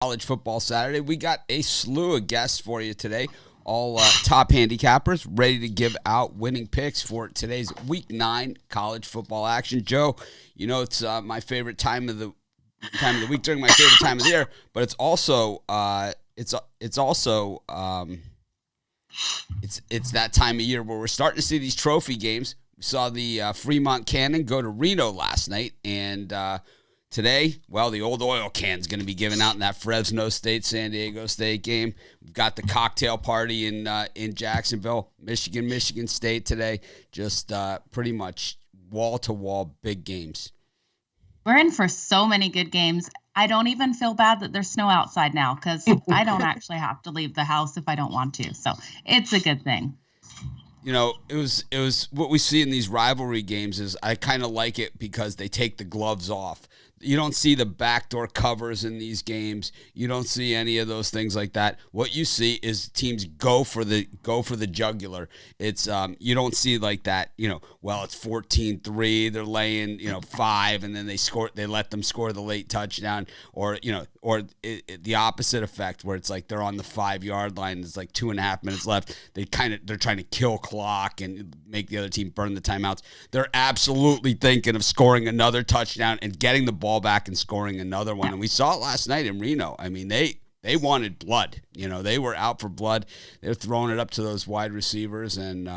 College Football Saturday. We got a slew of guests for you today. All top handicappers ready to give out winning picks for today's Week 9 college football action. Joe, you know it's my favorite time of the week during my favorite time of the year, but it's also it's that time of year where we're starting to see these trophy games. We saw the Fremont Cannon go to Reno last night, and today, well, the old oil can's going to be given out in that Fresno State, San Diego State game. We've got the cocktail party in Jacksonville, Michigan State today. Just pretty much wall-to-wall big games. We're in for so many good games. I don't even feel bad that there's snow outside now because I don't actually have to leave the house if I don't want to. So it's a good thing. You know, it was what we see in these rivalry games is I kind of like it because they take the gloves off. You don't see the backdoor covers in these games. You don't see any of those things like that. What you see is teams go for the jugular. It's you don't see like that, well, it's 14-3, they're laying, 5 and then they let them score the late touchdown or the opposite effect where it's like they're on the 5-yard line, it's like 2.5 minutes left. They're trying to kill clock and make the other team burn the timeouts. They're absolutely thinking of scoring another touchdown and getting the ball back and scoring another one. And we saw it last night in Reno. I mean, they wanted blood. They were out for blood. They're throwing it up to those wide receivers and,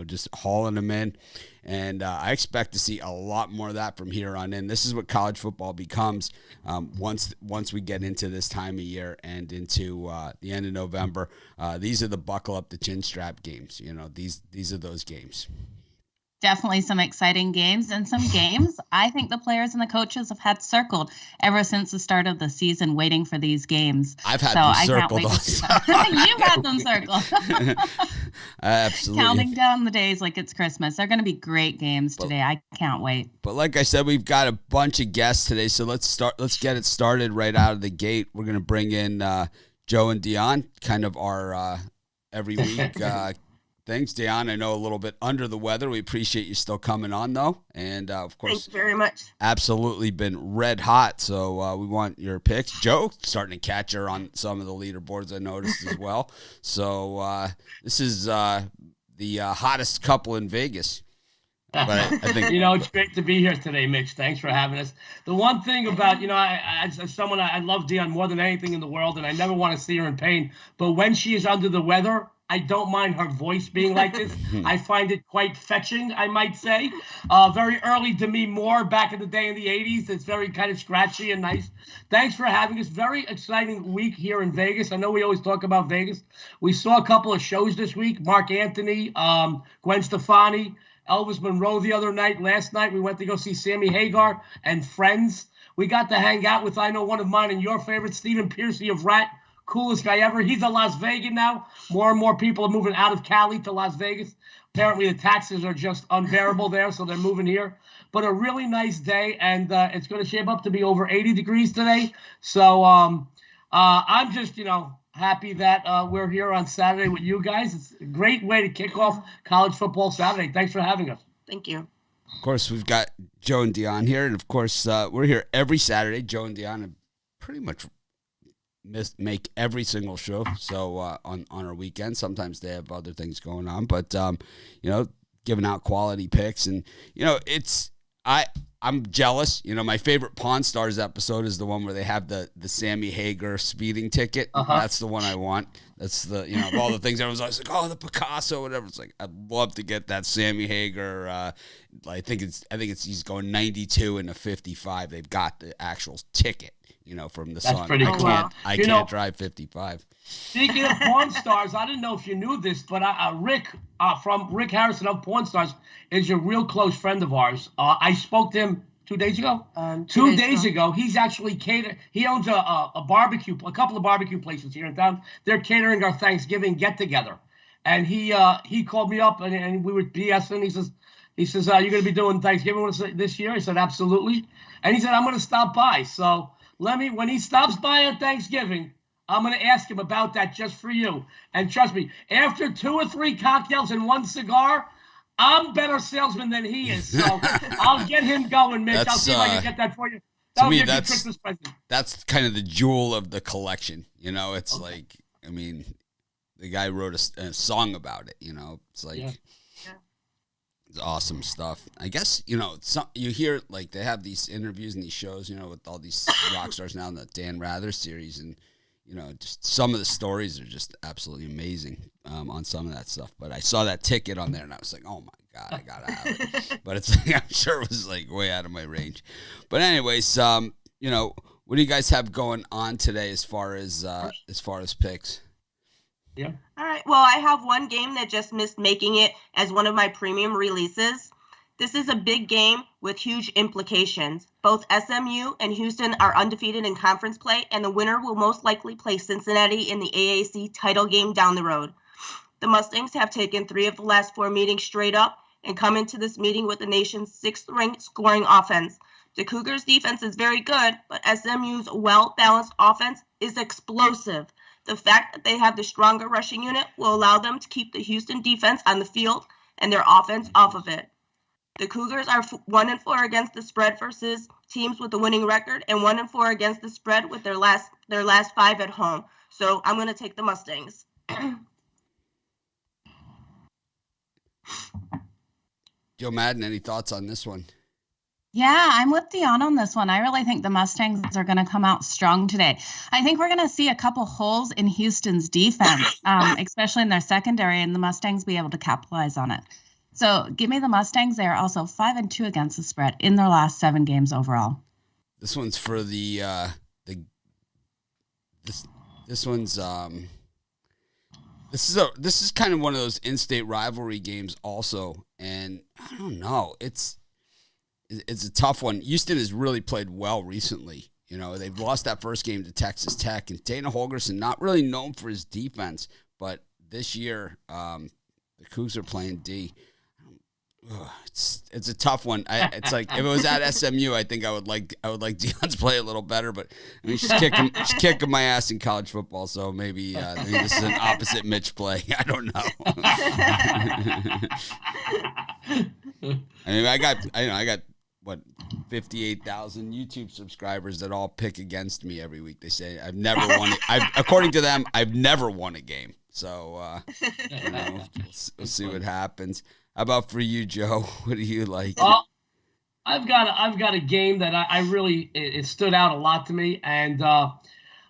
just hauling them in. And I expect to see a lot more of that from here on in. This is what college football becomes once we get into this time of year and into the end of November. These are the buckle up the chin strap games. These are those games. Definitely some exciting games and some games I think the players and the coaches have had circled ever since the start of the season waiting for these games. I've had them circled. You've had them circled. Absolutely. Counting down the days like it's Christmas. They're going to be great games today. I can't wait. But like I said, we've got a bunch of guests today, so let's get it started right out of the gate. We're going to bring in Joe and Dion, kind of our every week things. Dion, I know a little bit under the weather. We appreciate you still coming on, though. And, of course, thank you very much. Absolutely been red hot, so we want your picks. Joe, starting to catch her on some of the leaderboards I noticed as well. So this is the hottest couple in Vegas. But I think it's great to be here today, Mitch. Thanks for having us. The one thing about, as someone, I love Dion more than anything in the world, and I never want to see her in pain. But when she is under the weather, I don't mind her voice being like this. I find it quite fetching, I might say. Very early Demi Moore back in the day in the 80s. It's very kind of scratchy and nice. Thanks for having us. Very exciting week here in Vegas. I know we always talk about Vegas. We saw a couple of shows this week. Mark Anthony, Gwen Stefani, Elvis Monroe the other night. Last night we went to go see Sammy Hagar and Friends. We got to hang out with, I know, one of mine and your favorite, Stephen Piercy of Rat. Coolest guy ever. He's in Las Vegas now. More and more people are moving out of Cali to Las Vegas. Apparently the taxes are just unbearable there, so they're moving here. But a really nice day, and it's going to shape up to be over 80 degrees today. So I'm just, happy that we're here on Saturday with you guys. It's a great way to kick off college football Saturday. Thanks for having us. Thank you. Of course, we've got Joe and Dion here, and of course, we're here every Saturday. Joe and Dion are pretty much make every single show. So on our weekends, sometimes they have other things going on, but giving out quality picks, and I'm jealous. My favorite Pawn Stars episode is the one where they have the Sammy Hagar speeding ticket. That's the one I want. That's the of all the things everyone's always like, oh, the Picasso, whatever. It's like I'd love to get that Sammy Hagar. I think he's going 92 and a 55. They've got the actual ticket. From the That's Sun. Pretty cool. I can't drive 55. Speaking of Pawn Stars, I didn't know if you knew this, but Rick from Rick Harrison of Pawn Stars is a real close friend of ours. I spoke to him 2 days ago. 2 days ago, he's actually He owns a barbecue, a couple of barbecue places here in town. They're catering our Thanksgiving get together, and he called me up and we were BSing. He says, "Are you going to be doing Thanksgiving with us this year?" I said, "Absolutely," and he said, "I'm going to stop by." So when he stops by on Thanksgiving, I'm going to ask him about that just for you. And trust me, after 2 or 3 cocktails and 1 cigar, I'm a better salesman than he is. So I'll get him going, Mitch. I'll see if I can get that for you. To me, that's kind of the jewel of the collection. You know, it's like, I mean, the guy wrote a song about it. You know, it's like, it's awesome stuff. I guess, you know, you hear like they have these interviews and these shows, you know, with all these rock stars now in the Dan Rather series, and you know, just some of the stories are just absolutely amazing on some of that stuff. But I saw that ticket on there and I was like, oh my God, I gotta have it. But it's like, I'm sure it was like way out of my range. But anyways, you know, what do you guys have going on today as far as picks? Yeah. All right. Well, I have one game that just missed making it as one of my premium releases. This is a big game with huge implications. Both SMU and Houston are undefeated in conference play, and the winner will most likely play Cincinnati in the AAC title game down the road. The Mustangs have taken 3 of the last 4 meetings straight up and come into this meeting with the nation's 6th-ranked scoring offense. The Cougars' defense is very good, but SMU's well-balanced offense is explosive. The fact that they have the stronger rushing unit will allow them to keep the Houston defense on the field and their offense off of it. The Cougars are 1-4 against the spread versus teams with a winning record, and 1-4 against the spread with their last 5 at home. So I'm going to take the Mustangs. Joe Madden, any thoughts on this one? Yeah, I'm with Dion on this one. I really think the Mustangs are going to come out strong today. I think we're going to see a couple holes in Houston's defense, especially in their secondary, and the Mustangs be able to capitalize on it. So give me the Mustangs. They are also 5-2 against the spread in their last 7 games overall. This one's for this one's this is kind of one of those in-state rivalry games also, and I don't know, it's a tough one. Houston has really played well recently. You know, they've lost that first game to Texas Tech, and Dana Holgorsen not really known for his defense, but this year the Cougs are playing D. It's a tough one. It's like if it was at SMU, I think I would like Dion's play a little better. But I mean, she's kicking my ass in college football, so maybe this is an opposite Mitch play. I don't know. I mean, I got what 58,000 YouTube subscribers that all pick against me every week. They say I've never won it. According to them, I've never won a game. So you know, we'll see what happens. How about for you, Joe? What do you like? I've got a game that I really it stood out a lot to me. And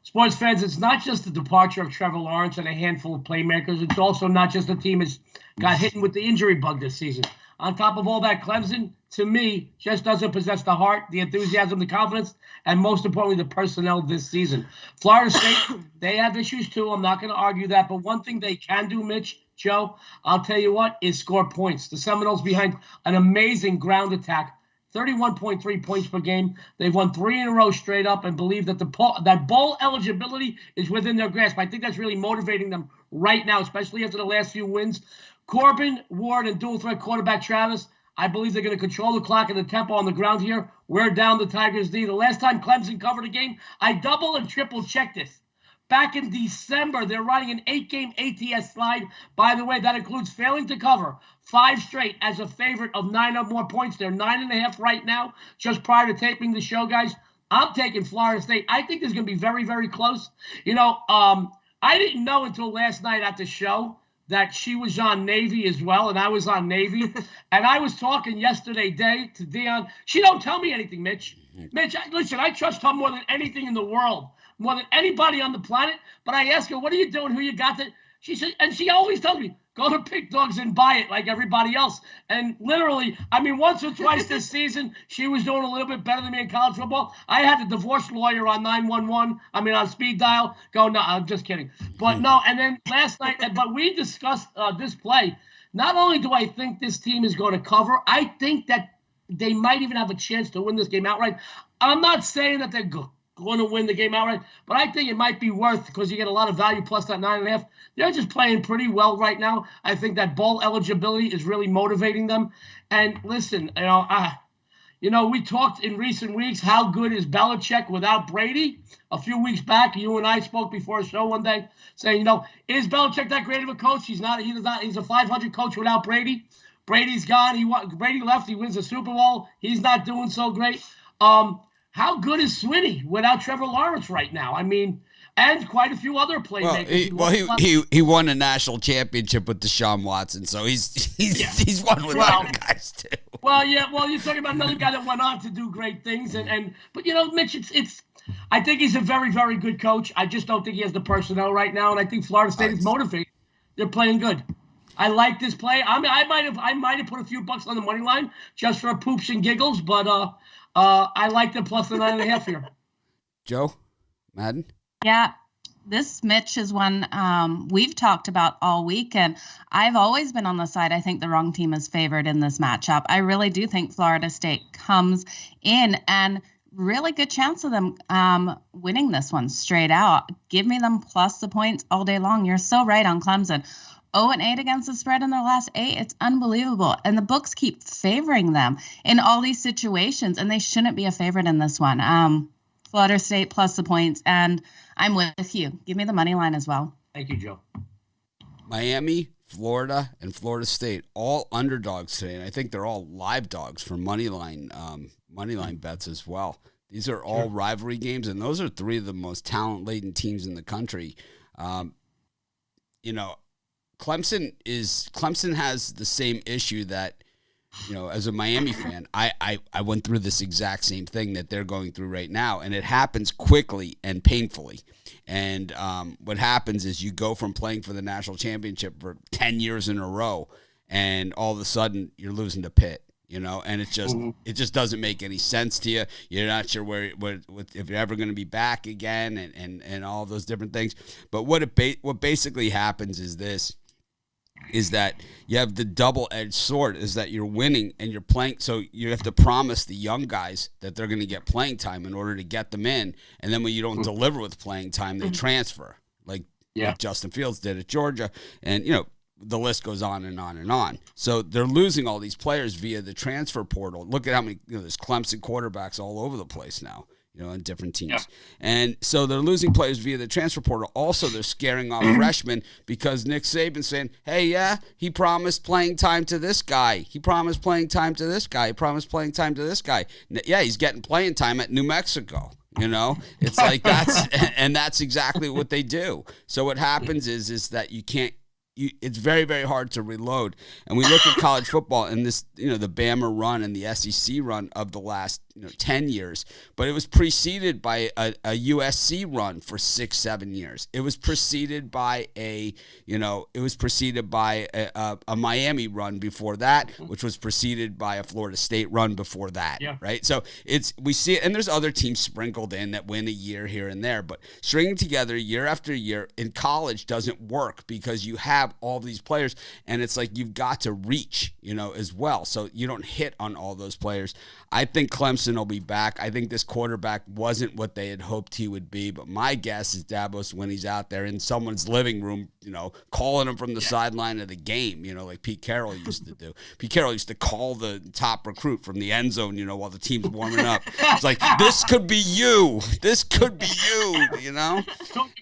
sports fans, it's not just the departure of Trevor Lawrence and a handful of playmakers. It's also not just the team has got hit with the injury bug this season. On top of all that, Clemson, to me, just doesn't possess the heart, the enthusiasm, the confidence, and most importantly, the personnel this season. Florida State, they have issues too. I'm not going to argue that. But one thing they can do, Mitch, Joe, I'll tell you what, is score points. The Seminoles behind an amazing ground attack, 31.3 points per game. They've won 3 in a row straight up and believe that that bowl eligibility is within their grasp. I think that's really motivating them right now, especially after the last few wins. Corbin, Ward, and dual threat quarterback Travis, I believe they're going to control the clock and the tempo on the ground here. We're down the Tigers' D. The last time Clemson covered a game, I double and triple checked this. Back in December, they're riding an 8-game ATS slide. By the way, that includes failing to cover 5 straight as a favorite of 9 or more points. They're 9.5 right now, just prior to taping the show, guys. I'm taking Florida State. I think this is going to be very, very close. You know, I didn't know until last night at the show that she was on Navy as well, and I was on Navy. And I was talking yesterday day to Dion. She don't tell me anything, Mitch. Mitch, listen, I trust her more than anything in the world, more than anybody on the planet. But I ask her, what are you doing? Who you got? She said, and she always tells me, go to Pick Dogs and buy it like everybody else. And literally, I mean, once or twice this season, she was doing a little bit better than me in college football. I had the divorce lawyer on 911. I mean, on speed dial. Go, no, I'm just kidding. But no, and then last night, but we discussed this play. Not only do I think this team is going to cover, I think that they might even have a chance to win this game outright. I'm not saying that they're going to win the game outright, but I think it might be worth, because you get a lot of value plus that 9.5. They're just playing pretty well right now. I think that bowl eligibility is really motivating them. And listen, you know, we talked in recent weeks, how good is Belichick without Brady? A few weeks back, you and I spoke before a show one day saying, you know, is Belichick that great of a coach? He's not. He's a 500 coach without Brady. Brady's gone. Brady left. He wins the Super Bowl. He's not doing so great. how good is Swinney without Trevor Lawrence right now? I mean, and quite a few other playmakers. He won a national championship with Deshaun Watson, so he's won with other guys too. Well, yeah. Well, you're talking about another guy that went on to do great things, but Mitch, it's. I think he's a very, very good coach. I just don't think he has the personnel right now, and I think Florida State is motivated. They're playing good. I like this play. I mean, I might have put a few bucks on the money line just for poops and giggles, but I like the plus the 9.5 here. Joe, Madden. Yeah, this Mitch is one we've talked about all week, and I've always been on the side. I think the wrong team is favored in this matchup. I really do think Florida State comes in and really good chance of them winning this one straight out. Give me them plus the points all day long. You're so right on Clemson. 0-8 against the spread in their last 8. It's unbelievable. And the books keep favoring them in all these situations, and they shouldn't be a favorite in this one. Florida State plus the points, and I'm with you. Give me the money line as well. Thank you, Joe. Miami, Florida, and Florida State, all underdogs today, and I think they're all live dogs for money line bets as well. These are all rivalry games, and those are 3 of the most talent-laden teams in the country. Clemson has the same issue that, as a Miami fan, I went through this exact same thing that they're going through right now, and it happens quickly and painfully. And what happens is you go from playing for the national championship for 10 years in a row, and all of a sudden you're losing to Pitt. And it just doesn't make any sense to you. You're not sure if you're ever going to be back again, and all those different things. But what basically happens is that you have the double-edged sword, is that you're winning and you're playing. So you have to promise the young guys that they're going to get playing time in order to get them in. And then when you don't deliver with playing time, they transfer, like Justin Fields did at Georgia. And, the list goes on and on and on. So they're losing all these players via the transfer portal. Look at how many, there's Clemson quarterbacks all over the place now, on different teams. Yeah. And so they're losing players via the transfer portal. Also, they're scaring off freshmen because Nick Saban's saying, hey, he promised playing time to this guy. He promised playing time to this guy. He promised playing time to this guy. Yeah, he's getting playing time at New Mexico. It's like that's exactly what they do. So what happens is that you can't, it's very, very hard to reload. And we look at college football and this, the Bama run and the SEC run of the last 10 years, but it was preceded by a USC run for 6-7 years. It was preceded by a Miami run before that, which was preceded by a Florida State run before that. Yeah. Right. So we see it, and there's other teams sprinkled in that win a year here and there, but stringing together year after year in college doesn't work because you have all these players, and it's like you've got to reach, as well. So you don't hit on all those players. I think Clemson will be back. I think this quarterback wasn't what they had hoped he would be, but my guess is Dabos, when he's out there in someone's living room, calling him from the sideline of the game, like Pete Carroll used to do. Pete Carroll used to call the top recruit from the end zone, while the team's warming up. It's like, this could be you. This could be you, Talking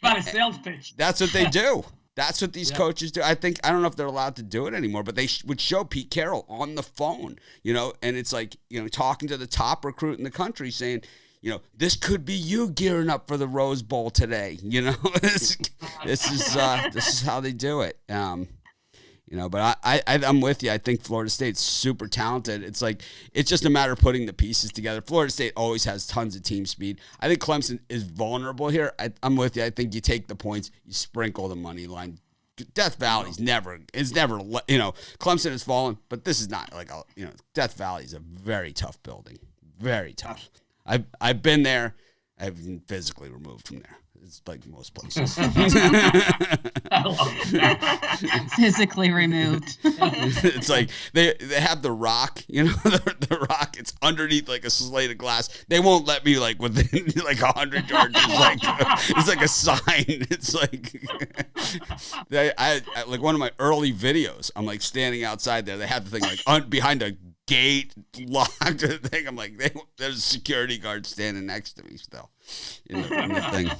about a sales pitch. That's what they do. That's what these coaches do. I don't know if they're allowed to do it anymore, but they would show Pete Carroll on the phone, and it's like, talking to the top recruit in the country saying, this could be you gearing up for the Rose Bowl today. This is how they do it. But I'm with you. I think Florida State's super talented. It's like, it's just a matter of putting the pieces together. Florida State always has tons of team speed. I think Clemson is vulnerable here. I'm with you. I think you take the points, you sprinkle the money line. Death Valley's never, Clemson has fallen, but this is not like Death Valley is a very tough building. Very tough. I've been there. I've been physically removed from there. It's like most places. Physically removed. It's like they have the rock, the rock. It's underneath like a slate of glass. They won't let me like within like 100 yards. It's like a sign. It's like I like one of my early videos. I'm like standing outside there. They have the thing like behind a gate locked thing. I'm like, there's a security guard standing next to me still in the thing.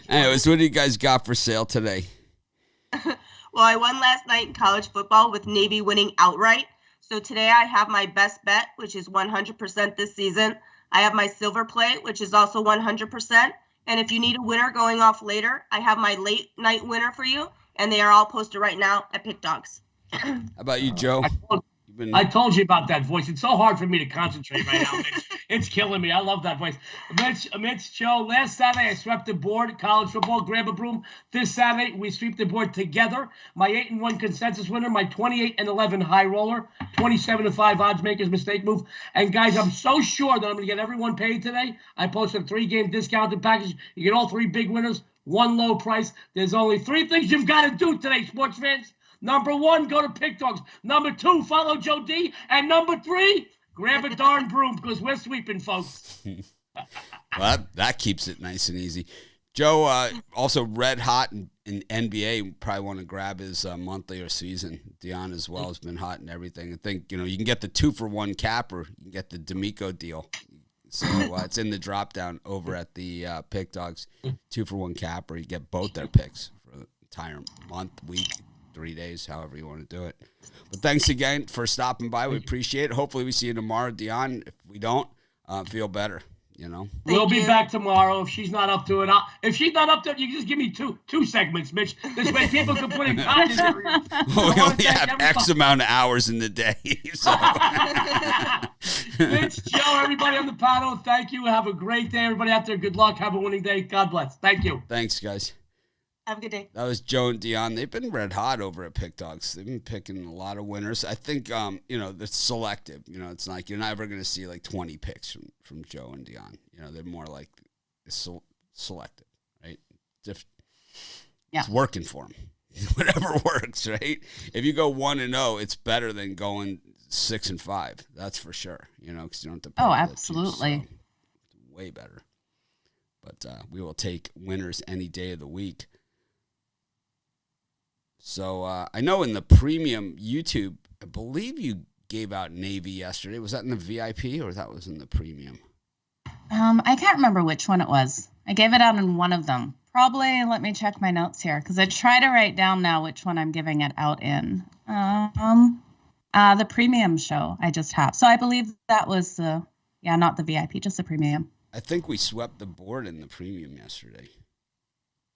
Anyways, what do you guys got for sale today? Well, I won last night in college football with Navy winning outright. So today I have my best bet, which is 100% this season. I have my silver play, which is also 100%. And if you need a winner going off later, I have my late night winner for you. And they are all posted right now at Pick Dogs. How about you, Joe? I told you about that voice. It's so hard for me to concentrate right now, Mitch. It's killing me. I love that voice. Mitch, Joe, last Saturday I swept the board, college football, grab a broom. This Saturday we sweep the board together. My 8-1 consensus winner, my 28-11 high roller, 27-5 odds makers mistake move. And guys, I'm so sure that I'm going to get everyone paid today. I posted a 3-game discounted package. You get all 3 big winners, 1 low price. There's only 3 things you've got to do today, sports fans. Number 1, go to Pick Dogs. Number 2, follow Joe D. And number 3, grab a darn broom because we're sweeping, folks. Well, that keeps it nice and easy. Joe, also red hot in NBA. Probably want to grab his monthly or season. Dion as well has been hot and everything. I think, you can get the 2-for-1 capper. You can get the D'Amico deal. So it's in the drop down over at the Pick Dogs. 2-for-1 capper. You get both their picks for the entire month, week, 3 days, however you want to do it. But thanks again for stopping by. We appreciate it. Hopefully we see you tomorrow, Dion. If we don't, feel better, We'll be back tomorrow if she's not up to it. If she's not up to it, you can just give me two segments, Mitch. This way people can put in content. Well, we only have X amount of hours in the day. So. Mitch, Joe, everybody on the panel, thank you. Have a great day. Everybody out there, good luck. Have a winning day. God bless. Thank you. Thanks, guys. Have a good day. That was Joe and Dion. They've been red hot over at Pick Dogs. They've been picking a lot of winners. I think, it's selective. It's like you're never going to see like 20 picks from Joe and Dion. They're more like selective, right? It's working for them. Whatever works, right? If you go 1-0, it's better than going 6-5. That's for sure. Because you don't have to. Oh, absolutely. So way better. But we will take winners any day of the week. So I know in the premium YouTube, I believe you gave out Navy yesterday. Was that in the VIP or that was in the premium? I can't remember which one it was. I gave it out in one of them. Probably, let me check my notes here because I try to write down now which one I'm giving it out in. The premium show I just have. So I believe that was not the VIP, just the premium. I think we swept the board in the premium yesterday.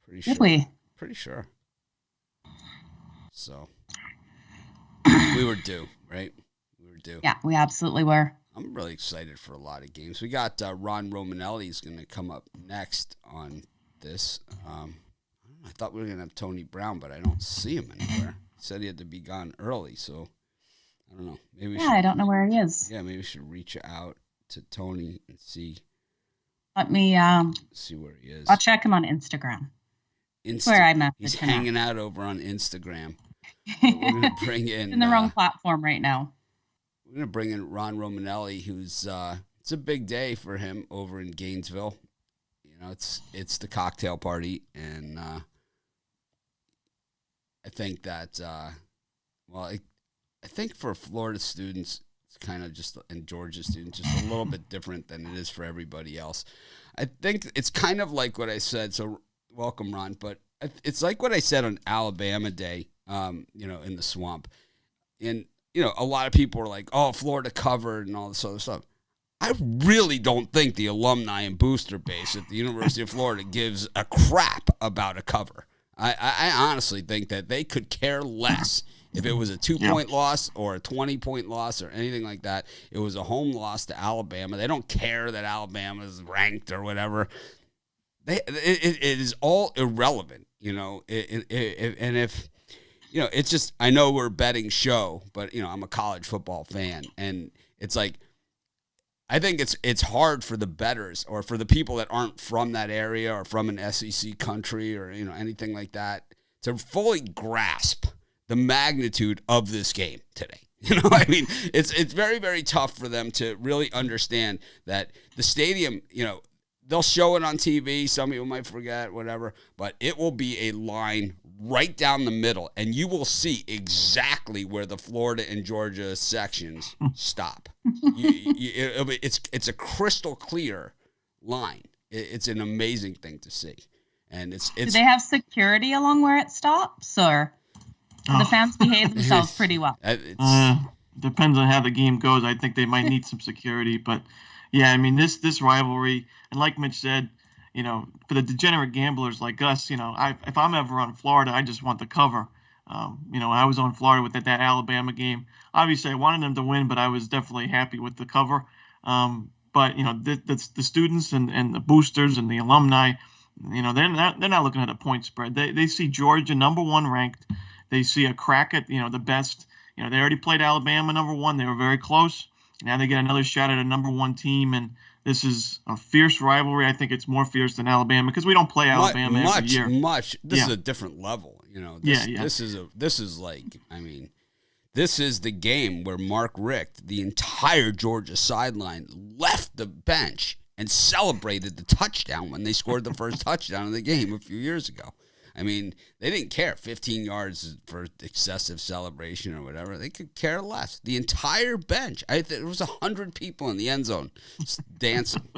Pretty sure. Did we? Pretty sure. So we were due, right? We were due. Yeah, we absolutely were. I'm really excited for a lot of games. We got Ron Romanelli is going to come up next on this. I thought we were going to have Tony Brown, but I don't see him anywhere. He said he had to be gone early, so I don't know. Maybe I don't know where he is. Yeah, maybe we should reach out to Tony and see. Let me see where he is. I'll check him on Instagram. Where I met. He's hanging out over on Instagram. We're going to bring in the wrong platform right now. We're going to bring in Ron Romanelli, who's it's a big day for him over in Gainesville. It's the cocktail party, and I think that I think for Florida students, it's kind of just, and Georgia students, just a little bit different than it is for everybody else. I think it's kind of like what I said. So welcome, Ron, but it's like what I said on Alabama Day, in the swamp, and a lot of people are like, "Oh, Florida covered" and all this other stuff. I really don't think the alumni and booster base at the University of Florida gives a crap about a cover. I honestly think that they could care less if it was a 2-point loss or a 20-point loss or anything like that. It was a home loss to Alabama. They don't care that Alabama is ranked or whatever. It is all irrelevant, and if. It's just, I know we're a betting show, but, I'm a college football fan. And it's like, I think it's hard for the bettors or for the people that aren't from that area or from an SEC country or, anything like that to fully grasp the magnitude of this game today. It's very, very tough for them to really understand that the stadium, they'll show it on TV. Some people might forget, whatever, but it will be a line right down the middle, and you will see exactly where the Florida and Georgia sections stop. It's a crystal clear line. It's an amazing thing to see, and it's. Do they have security along where it stops, or the fans behave themselves pretty well? Depends on how the game goes. I think they might need some security, but Yeah, I mean this rivalry, and like Mitch said, for the degenerate gamblers like us, if I'm ever on Florida, I just want the cover. I was on Florida with that Alabama game. Obviously, I wanted them to win, but I was definitely happy with the cover. But the students and the boosters and the alumni, they're not looking at a point spread. They see Georgia number 1 ranked. They see a crack at the best. They already played Alabama number 1. They were very close. Now they get another shot at a number 1 team, and this is a fierce rivalry. I think it's more fierce than Alabama because we don't play Alabama every year. This is a different level. This is like, I mean, this is the game where Mark Richt, the entire Georgia sideline, left the bench and celebrated the touchdown when they scored the first touchdown of the game a few years ago. I mean, they didn't care 15 yards for excessive celebration or whatever. They could care less. The entire bench. There was 100 people in the end zone dancing,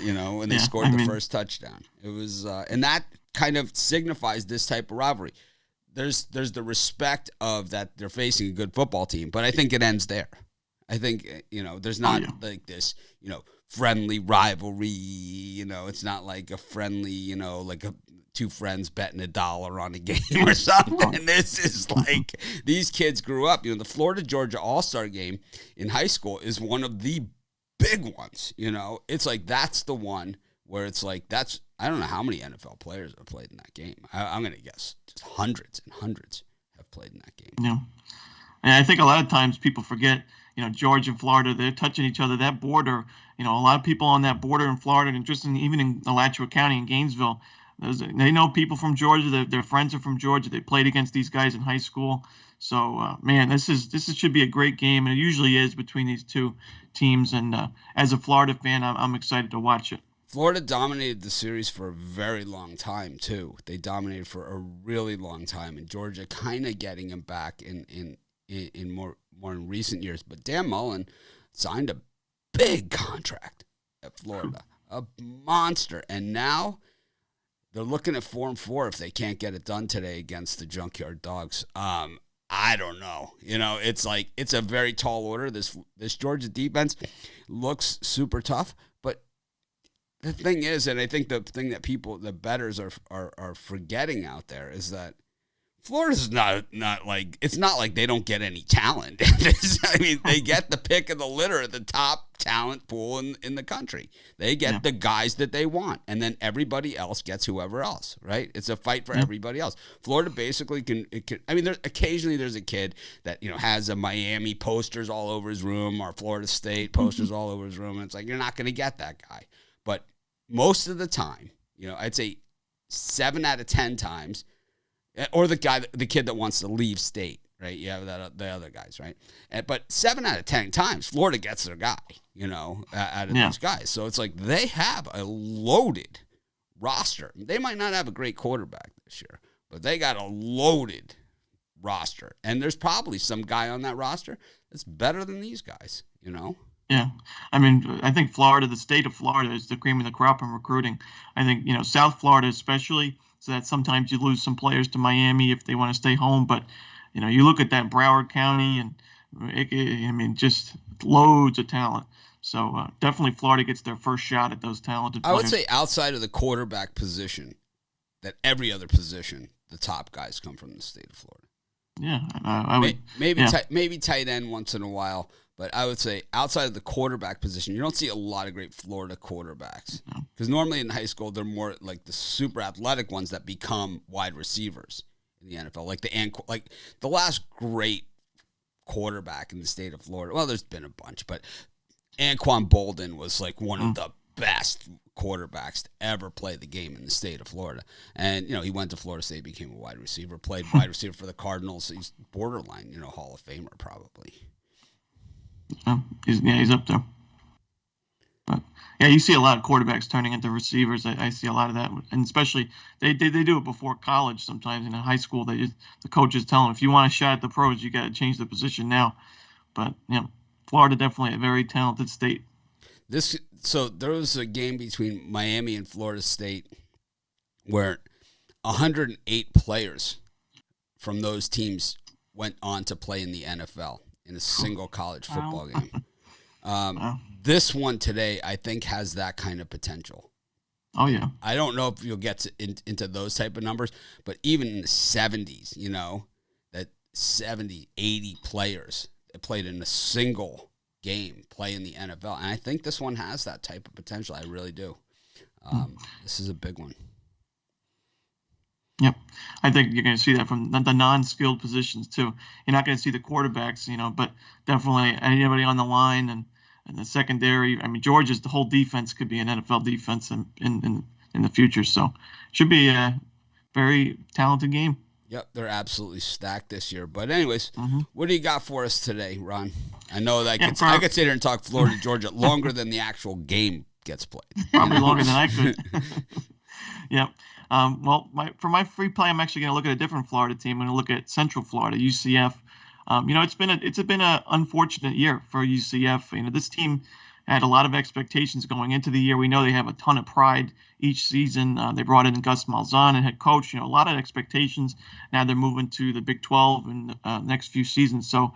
when they scored the first touchdown. It was, and that kind of signifies this type of rivalry. There's the respect of that they're facing a good football team, but I think it ends there. I think, there's not like this, friendly rivalry. It's not like a friendly, like two friends betting $1 on a game or something. This is like, these kids grew up. The Florida-Georgia All-Star game in high school is one of the big ones. It's like that's the one where it's like I don't know how many NFL players have played in that game. I'm going to guess just hundreds and hundreds have played in that game. Yeah. And I think a lot of times people forget, Georgia and Florida, they're touching each other. That border, a lot of people on that border in Florida and just even in Alachua County in Gainesville, they know people from Georgia. Their friends are from Georgia. They played against these guys in high school. So, this should be a great game, and it usually is between these two teams. And as a Florida fan, I'm excited to watch it. Florida dominated the series for a very long time too. They dominated for a really long time, and Georgia kind of getting them back in more in recent years. But Dan Mullen signed a big contract at Florida, a monster, and now they're looking at 4-4 if they can't get it done today against the Junkyard Dogs. I don't know. It's like it's a very tall order. This Georgia defense looks super tough, but the thing is, and I think the thing that the bettors are forgetting out there is that Florida's not like, it's not like they don't get any talent. I mean, they get the pick of the litter at the top talent pool in the country. They get the guys that they want, and then everybody else gets whoever else, right? It's a fight for everybody else. Florida basically can I mean, occasionally there's a kid that, has a Miami posters all over his room or Florida State posters all over his room, and it's like, you're not going to get that guy. But most of the time, I'd say 7 out of 10 times, or the kid that wants to leave state, right? You have the other guys, right? But 7 out of 10 times, Florida gets their guy, out of these guys. So it's like they have a loaded roster. They might not have a great quarterback this year, but they got a loaded roster. And there's probably some guy on that roster that's better than these guys, Yeah. I mean, I think Florida, the state of Florida, is the cream of the crop in recruiting. I think, South Florida especially, so that sometimes you lose some players to Miami if they want to stay home. But, you look at that Broward County, and just loads of talent. So definitely Florida gets their first shot at those talented players. I would say outside of the quarterback position, that every other position, the top guys come from the state of Florida. Yeah, I would. Maybe tight end once in a while. But I would say outside of the quarterback position, you don't see a lot of great Florida quarterbacks. Because normally in high school, they're more like the super athletic ones that become wide receivers in the NFL. Like the last great quarterback in the state of Florida. Well, there's been a bunch, but Anquan Bolden was like one of the best quarterbacks to ever play the game in the state of Florida. And, he went to Florida State, became a wide receiver, played wide receiver for the Cardinals. He's borderline, Hall of Famer probably. He's up there. But you see a lot of quarterbacks turning into receivers. I see a lot of that, and especially they do it before college. Sometimes in high school, the coaches tell them, if you want a shot at the pros, you got to change the position now. But Florida definitely a very talented state. So there was a game between Miami and Florida State where 108 players from those teams went on to play in the NFL in a single college football game. This one today, I think, has that kind of potential. Oh, yeah. I don't know if you'll get into those type of numbers, but even in the 70s, that 70, 80 players that played in a single game play in the NFL. And I think this one has that type of potential. I really do. This is a big one. Yep. I think you're going to see that from the non-skilled positions, too. You're not going to see the quarterbacks, but definitely anybody on the line and the secondary. I mean, Georgia's the whole defense could be an NFL defense in the future. So should be a very talented game. Yep, they're absolutely stacked this year. But anyways, what do you got for us today, Ron? I know that I could sit here and talk Florida, Georgia longer than the actual game gets played. Probably longer than I could. Yep. Well, for my free play, I'm actually going to look at a different Florida team. I'm going to look at Central Florida, UCF. It's been a unfortunate year for UCF. This team had a lot of expectations going into the year. We know they have a ton of pride each season. They brought in Gus Malzahn and head coach. A lot of expectations. Now they're moving to the Big 12 in the next few seasons. So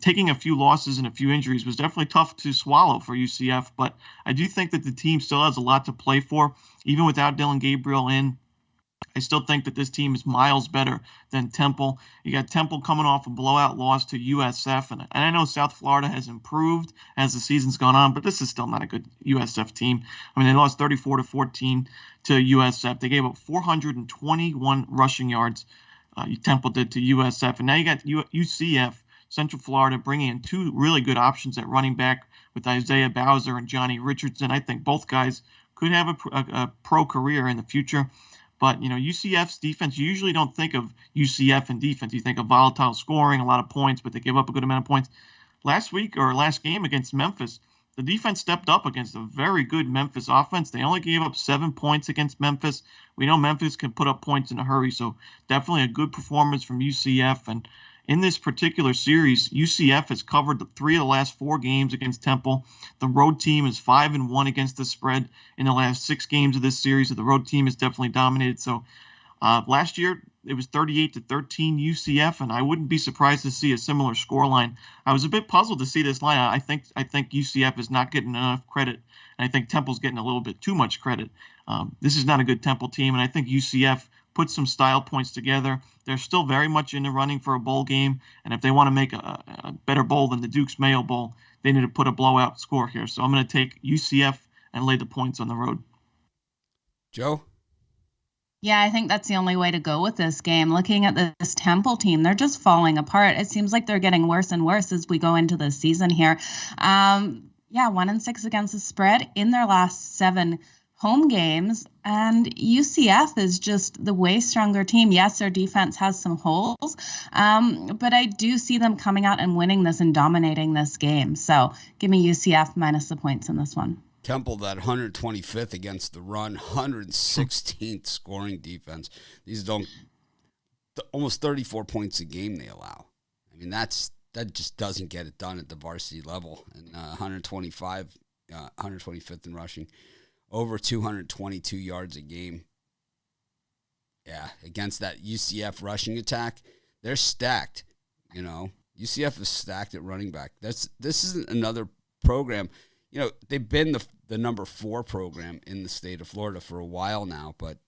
taking a few losses and a few injuries was definitely tough to swallow for UCF. But I do think that the team still has a lot to play for, even without Dylan Gabriel in. I still think that this team is miles better than Temple. You got Temple coming off a blowout loss to USF, and I know South Florida has improved as the season's gone on, but this is still not a good USF team. I mean, they lost 34-14 to USF. They gave up 421 rushing yards. Temple did to USF, and now you got UCF, Central Florida, bringing in two really good options at running back with Isaiah Bowser and Johnny Richardson. I think both guys could have a pro career in the future. But, UCF's defense, you usually don't think of UCF and defense. You think of volatile scoring, a lot of points, but they give up a good amount of points. Last game against Memphis, the defense stepped up against a very good Memphis offense. They only gave up 7 points against Memphis. We know Memphis can put up points in a hurry, so definitely a good performance from UCF. And in this particular series, UCF has covered 3 of the last 4 games against Temple. The road team is 5-1 against the spread in the last 6 games of this series. So the road team is definitely dominated. So last year it was 38-13 UCF, and I wouldn't be surprised to see a similar scoreline. I was a bit puzzled to see this line. I think UCF is not getting enough credit, and I think Temple's getting a little bit too much credit. This is not a good Temple team, and I think UCF put some style points together. They're still very much in the running for a bowl game, and if they want to make a better bowl than the Duke's Mayo Bowl, they need to put a blowout score here. So I'm going to take UCF and lay the points on the road. Joe? Yeah, I think that's the only way to go with this game. Looking at this Temple team, they're just falling apart. It seems like they're getting worse and worse as we go into the season here. 1-6 against the spread in their last 7 home games, and UCF is just the way stronger team. Yes, their defense has some holes, but I do see them coming out and winning this and dominating this game. So give me UCF minus the points in this one. Temple, that 125th against the run, 116th scoring defense. These almost 34 points a game they allow. I mean, that just doesn't get it done at the varsity level. And 125th in rushing. Over 222 yards a game. Yeah, against that UCF rushing attack, they're stacked. UCF is stacked at running back. This isn't another program. They've been the number 4 program in the state of Florida for a while now, but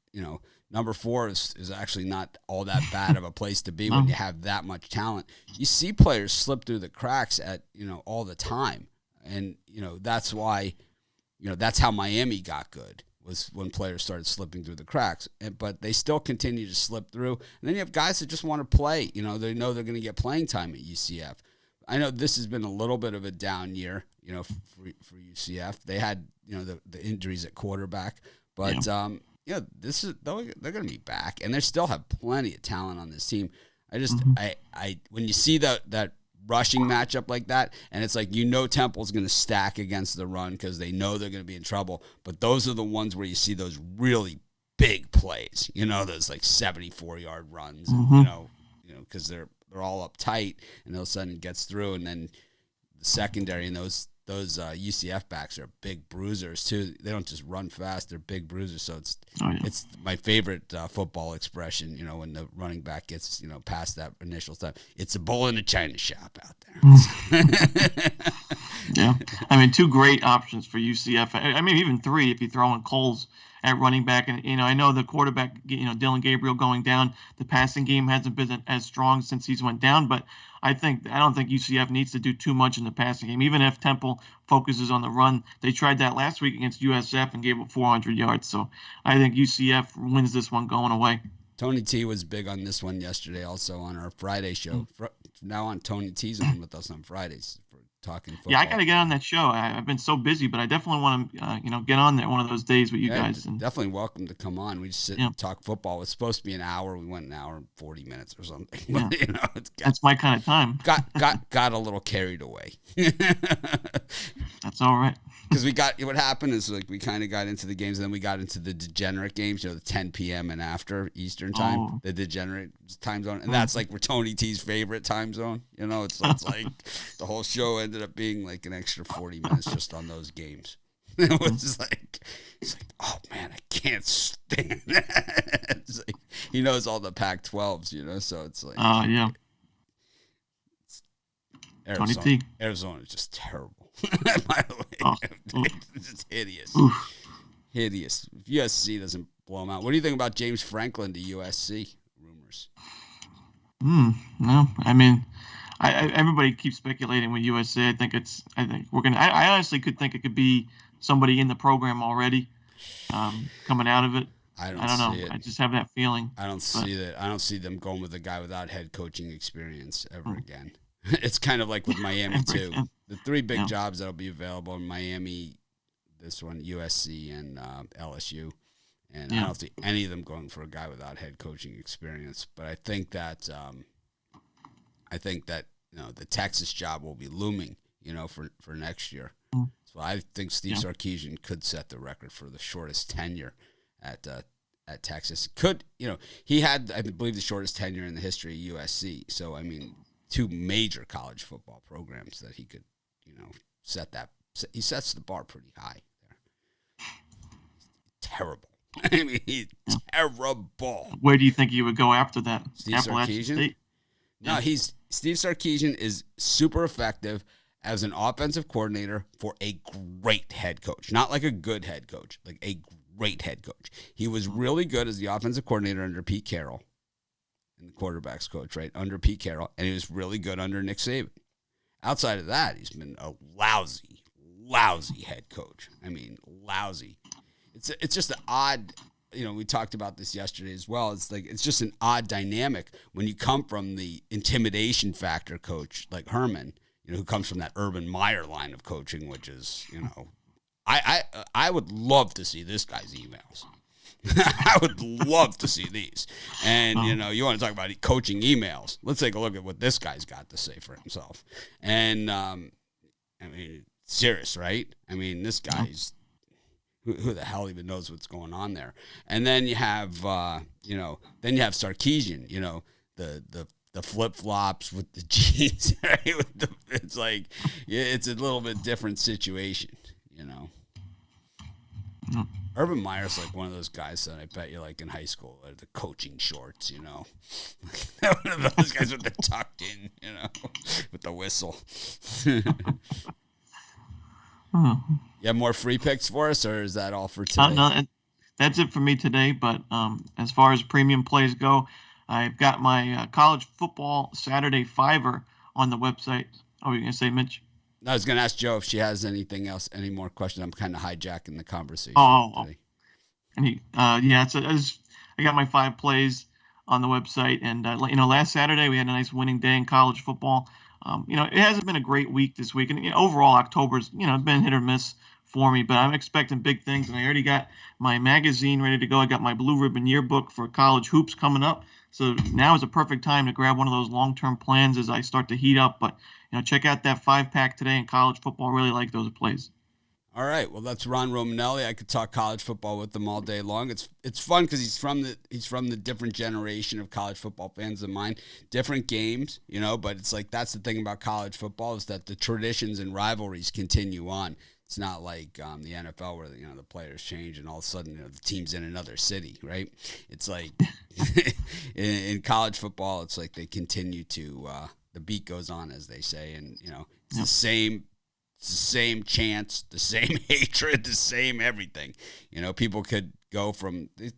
number 4 is actually not all that bad of a place to be when you have that much talent. You see players slip through the cracks at all the time, and that's why. That's how Miami got good, was when players started slipping through the cracks. But they still continue to slip through. And then you have guys that just want to play. They know they're going to get playing time at UCF. I know this has been a little bit of a down year, for UCF. They had, the injuries at quarterback. But, they're going to be back. And they still have plenty of talent on this team. When you see that rushing matchup like that, and it's like Temple's going to stack against the run because they know they're going to be in trouble, but those are the ones where you see those really big plays, those like 74-yard runs, because they're all up tight, and all of a sudden it gets through, and then the secondary and those UCF backs are big bruisers too. They don't just run fast; they're big bruisers. So it's my favorite football expression. When the running back gets past that initial stuff, it's a bull in a china shop out there. Yeah, I mean, two great options for UCF. I mean, even three if you throw in Coles at running back. And I know the quarterback, Dylan Gabriel going down. The passing game hasn't been as strong since he's went down. But I don't think UCF needs to do too much in the passing game. Even if Temple focuses on the run, they tried that last week against USF and gave up 400 yards. So I think UCF wins this one going away. Tony T was big on this one yesterday, also on our Friday show. Now on, Tony T's on with us on Fridays for talking football. Yeah, I got to get on that show. I've been so busy, but I definitely want to, get on there one of those days with you guys. And definitely welcome to come on. We just sit and talk football. It's supposed to be an hour. We went an hour and 40 minutes or something. Yeah. That's my kind of time. Got a little carried away. That's all right. Because what happened is we kind of got into the games, and then we got into the degenerate games, the 10 p.m. and after Eastern time, the degenerate time zone, and that's we're Tony T's favorite time zone. It's like the whole show ended up being like an extra 40 minutes just on those games. It was it's like, oh man, I can't stand that. It's like, he knows all the Pac-12s, so it's like, yeah. Arizona is just terrible. By the way, it's just hideous. Hideous. If USC doesn't blow them out, what do you think about James Franklin to USC rumors? No, I mean, everybody keeps speculating with USC. I honestly could think it could be somebody in the program already, coming out of it. I don't know. See it. I just have that feeling. I don't see that. I don't see them going with a guy without head coaching experience ever again. It's kind of like with Miami too. The three big jobs that'll be available in Miami, this one, USC and LSU, and I don't see any of them going for a guy without head coaching experience. But I think that the Texas job will be looming, for next year. So I think Steve Sarkisian could set the record for the shortest tenure at Texas. He had, I believe, the shortest tenure in the history of USC. So I mean, two major college football programs that he could, he sets the bar pretty high there. Terrible. I mean, he's terrible. Where do you think he would go after that? Steve Sarkisian? No, Steve Sarkisian is super effective as an offensive coordinator for a great head coach. Not like a good head coach, like a great head coach. He was really good as the offensive coordinator under Pete Carroll. And the quarterback's coach, right, under Pete Carroll, and he was really good under Nick Saban. Outside of that, he's been a lousy head coach. I mean, lousy. It's just an odd, we talked about this yesterday as well. It's just an odd dynamic when you come from the intimidation factor coach like Herman, who comes from that Urban Meyer line of coaching, which is, I would love to see this guy's emails. I would love to see these. And, you want to talk about coaching emails. Let's take a look at what this guy's got to say for himself. And, I mean, serious, right? I mean, this guy's, who the hell even knows what's going on there? And then you have, Sarkisian, the flip-flops with the jeans, right? It's like, it's a little bit different situation, Urban Meyer's like one of those guys that I bet you like in high school, the coaching shorts, one of those guys with the tucked in, with the whistle. You have more free picks for us, or is that all for today? No, that's it for me today. But as far as premium plays go, I've got my college football Saturday fiver on the website. Oh, you going to say, Mitch? I was going to ask Joe if she has anything else, any more questions. I'm kind of hijacking the conversation. And I got my 5 plays on the website. And, last Saturday we had a nice winning day in college football. It hasn't been a great week this week. And overall, October's, been hit or miss for me. But I'm expecting big things. And I already got my magazine ready to go. I got my Blue Ribbon yearbook for college hoops coming up. So now is a perfect time to grab one of those long-term plans as I start to heat up. But, check out that 5-pack today in college football. Really like those plays. All right. Well, that's Ron Romanelli. I could talk college football with him all day long. It's fun because he's from the different generation of college football fans than mine. Different games, but it's like that's the thing about college football is that the traditions and rivalries continue on. It's not like the NFL where the players change and all of a sudden the team's in another city, right? It's like in college football, it's like they continue to the beat goes on, as they say, and it's the same It's the same chants, the same hatred, the same everything. People could go from the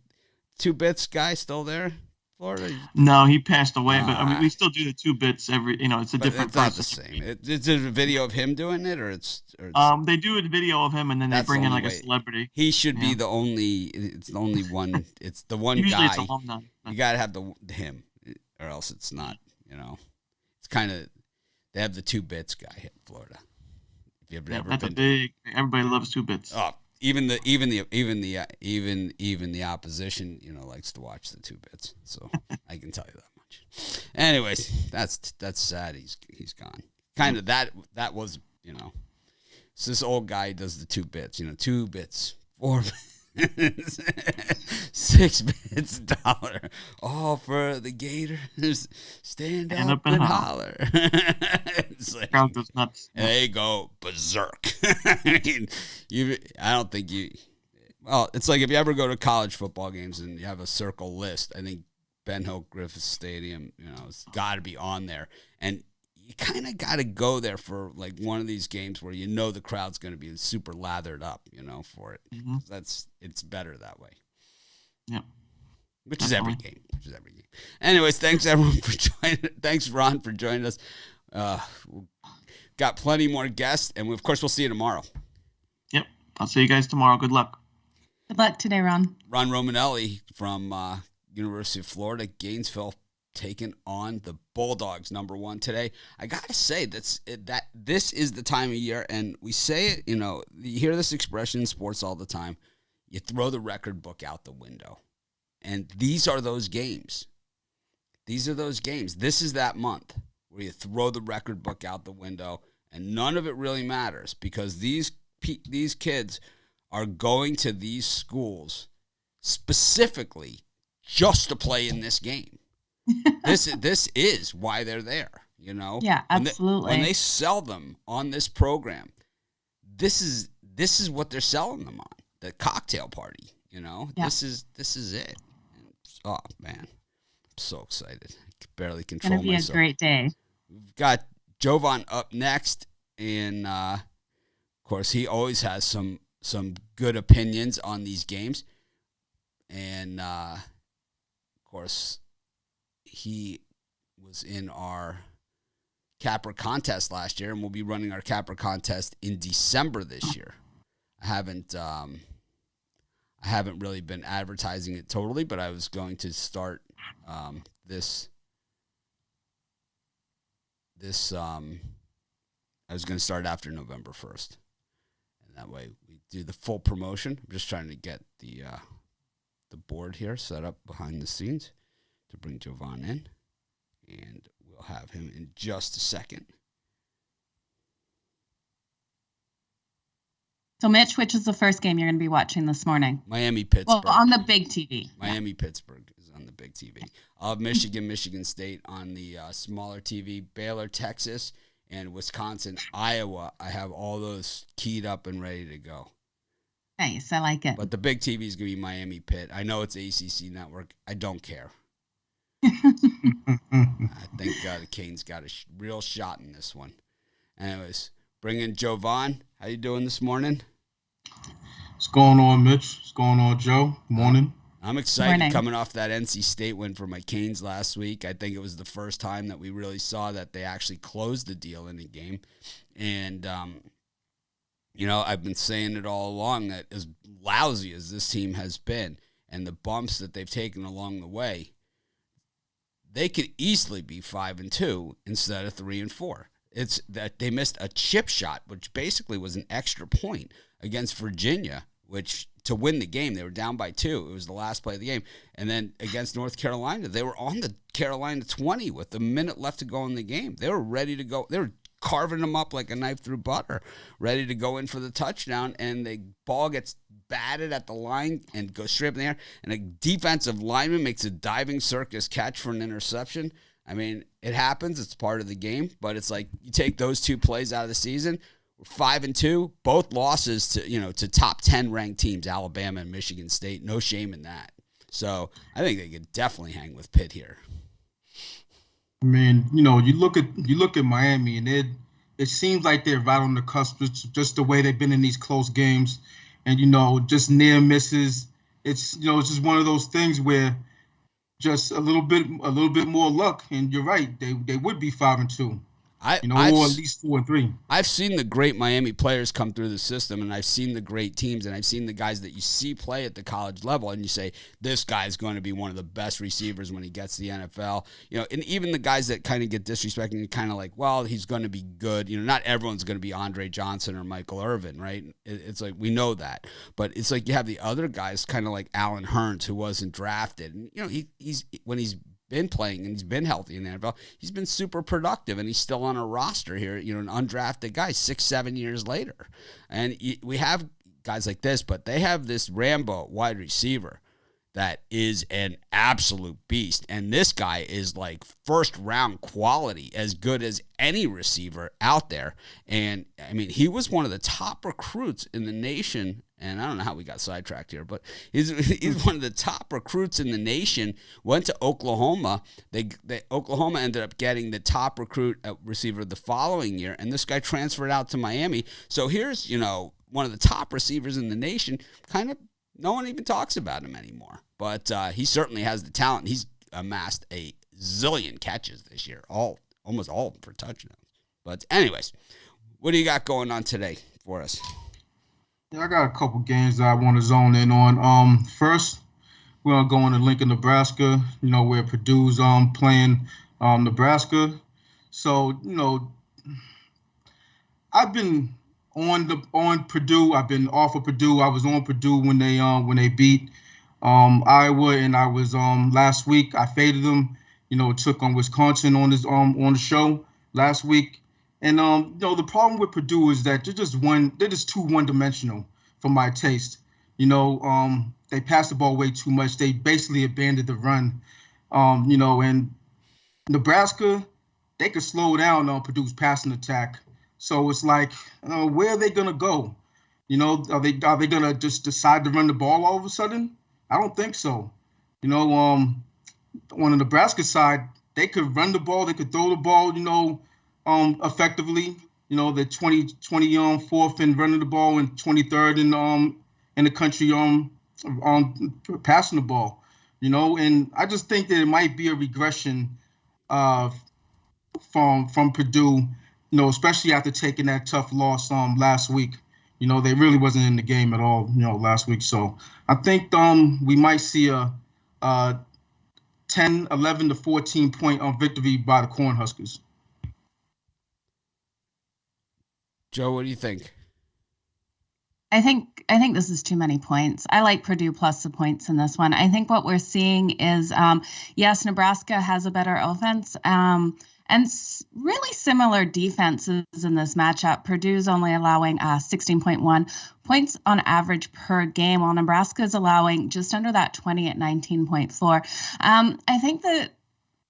2 Bits guy still there, Florida. No, he passed away, but I mean, we still do the 2 Bits every. It's a different. It's not the same. It's a video of him doing it, or it's they do a video of him, and then they bring in like a celebrity. He should be the only. It's the only one. It's the one Usually guy. It's alumni. You gotta have him, or else it's not. It's kind of they have the 2 Bits guy in Florida. If you've ever that's been, a big. Everybody loves 2 Bits. Oh, even the opposition, likes to watch the 2 Bits. So I can tell you that much. Anyways, that's sad. He's gone. Kind of that was So this old guy does the 2 Bits. 2 Bits, 4 bits, 6 bits, $1. All for the Gators. Stand up and holler. It's like, crowd goes nuts. And they go berserk. I mean, I don't think you. Well, it's like if you ever go to college football games and you have a circle list. I think Ben Hill Griffith Stadium, it's got to be on there, and you kind of got to go there for like one of these games where the crowd's going to be super lathered up, for it. Mm-hmm. It's better that way. Yep. Which is every game. Anyways, thanks everyone for joining. Thanks Ron for joining us. Got plenty more guests, and of course we'll see you tomorrow. Yep. I'll see you guys tomorrow. Good luck. Good luck today, Ron. Ron Romanelli from University of Florida, Gainesville, taking on the Bulldogs, #1 today. I gotta say that this is the time of year, and we say it. You hear this expression in sports all the time. You throw the record book out the window, and these are those games. This is that month where you throw the record book out the window, and none of it really matters because these kids are going to these schools specifically just to play in this game. This is why they're there, Yeah, absolutely. When they sell them on this program, this is what they're selling them on. The cocktail party, Yeah. This is it. Oh man, I'm so excited. I can barely It's control going to be myself. a great day. We've got Jovan up next, and of course he always has some good opinions on these games, and of course he was in our Capper contest last year, and we'll be running our Capper contest in December this year. I haven't really been advertising it totally, but I was going to start this. I was going to start after November 1st, and that way we do the full promotion. I'm just trying to get the board here set up behind the scenes to bring Jovan in, and we'll have him in just a second. So, Mitch, which is the first game you're going to be watching this morning? Miami-Pittsburgh. Well, on the big TV. Miami-Pittsburgh is on the big TV. I'll have Michigan State on the smaller TV. Baylor, Texas, and Wisconsin, Iowa. I have all those keyed up and ready to go. Nice. I like it. But the big TV is going to be Miami-Pitt. I know it's ACC network. I don't care. I think the Canes got a real shot in this one. Anyways, bring in Jovan. How you doing this morning? What's going on, Mitch? What's going on, Joe? Morning. I'm excited Morning. coming off that NC State win for my Canes last week. I think it was the first time that we really saw that they actually closed the deal in a game. And, I've been saying it all along that as lousy as this team has been and the bumps that they've taken along the way, they could easily be 5-2 instead of 3-4. It's that they missed a chip shot, which basically was an extra point against Virginia, which to win the game, they were down by 2. It was the last play of the game. And then against North Carolina, they were on the Carolina 20 with a minute left to go in the game. They were ready to go. They were carving them up like a knife through butter, ready to go in for the touchdown, and the ball gets batted at the line and goes straight up in the air, and a defensive lineman makes a diving circus catch for an interception. I mean, it happens. It's part of the game, but it's like you take those 2 plays out of the season, we're 5-2, both losses to top 10 ranked teams, Alabama and Michigan State. No shame in that. So I think they could definitely hang with Pitt here. I mean, you look at Miami, and it seems like they're right on the cusp, just the way they've been in these close games, and just near misses. It's it's just one of those things where just a little bit more luck, and you're right, they would be 5-2, or at least 4-3. I've seen the great Miami players come through the system, and I've seen the great teams, and I've seen the guys that you see play at the college level, and you say, this guy's going to be one of the best receivers when he gets to the NFL. And even the guys that kind of get disrespected, you're kind of like, well, he's going to be good. Not everyone's going to be Andre Johnson or Michael Irvin, right? It's like, we know that. But it's like you have the other guys, kind of like Alan Hearns, who wasn't drafted. And, he's when he's been playing and he's been healthy in the NFL, he's been super productive, and he's still on a roster here, an undrafted guy 6-7 years later. And we have guys like this, but they have this Rambo wide receiver that is an absolute beast. And this guy is like first round quality, as good as any receiver out there. And I mean, he was one of the top recruits in the nation. And I don't know how we got sidetracked here, but he's one of the top recruits in the nation. Went to Oklahoma. Oklahoma ended up getting the top recruit receiver the following year, and this guy transferred out to Miami. So here's one of the top receivers in the nation. Kind of no one even talks about him anymore, but he certainly has the talent. He's amassed a zillion catches this year, almost all of them for touchdowns. But anyways, what do you got going on today for us? Yeah, I got a couple games that I want to zone in on. First, we're gonna go into Lincoln, Nebraska. Where Purdue's playing Nebraska. So I've been on Purdue. I've been off of Purdue. I was on Purdue when they beat Iowa, and I was last week. I faded them. Took on Wisconsin on the show last week. And the problem with Purdue is that they're just too one-dimensional for my taste. They pass the ball way too much. They basically abandoned the run. And Nebraska, they could slow down on Purdue's passing attack. So it's like, where are they gonna go? Are they gonna just decide to run the ball all of a sudden? I don't think so. On the Nebraska side, they could run the ball, they could throw the ball, effectively. The 24th in running the ball and 23rd in the country passing the ball. And I just think that it might be a regression from Purdue, especially after taking that tough loss last week. They really wasn't in the game at all, last week. So I think we might see a 10, 11 to 14 point victory by the Cornhuskers. Joe, what do you think? I think this is too many points. I like Purdue plus the points in this one. I think what we're seeing is, yes, Nebraska has a better offense and really similar defenses in this matchup. Purdue's only allowing 16.1 points on average per game, while Nebraska is allowing just under that 20 at 19.4. I think that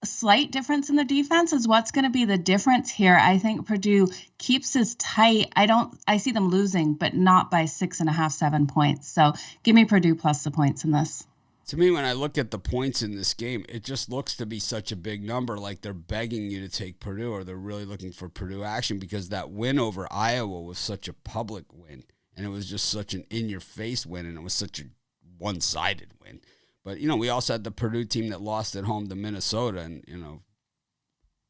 slight difference in the defense is what's going to be the difference here. I think Purdue keeps this tight. I see them losing, but not by 6.5, 7 points. So give me Purdue plus the points in this. To me, when I look at the points in this game, it just looks to be such a big number, like they're begging you to take Purdue, or they're really looking for Purdue action, because that win over Iowa was such a public win, and it was just such an in-your-face win, and it was such a one-sided win. But, we also had the Purdue team that lost at home to Minnesota. And,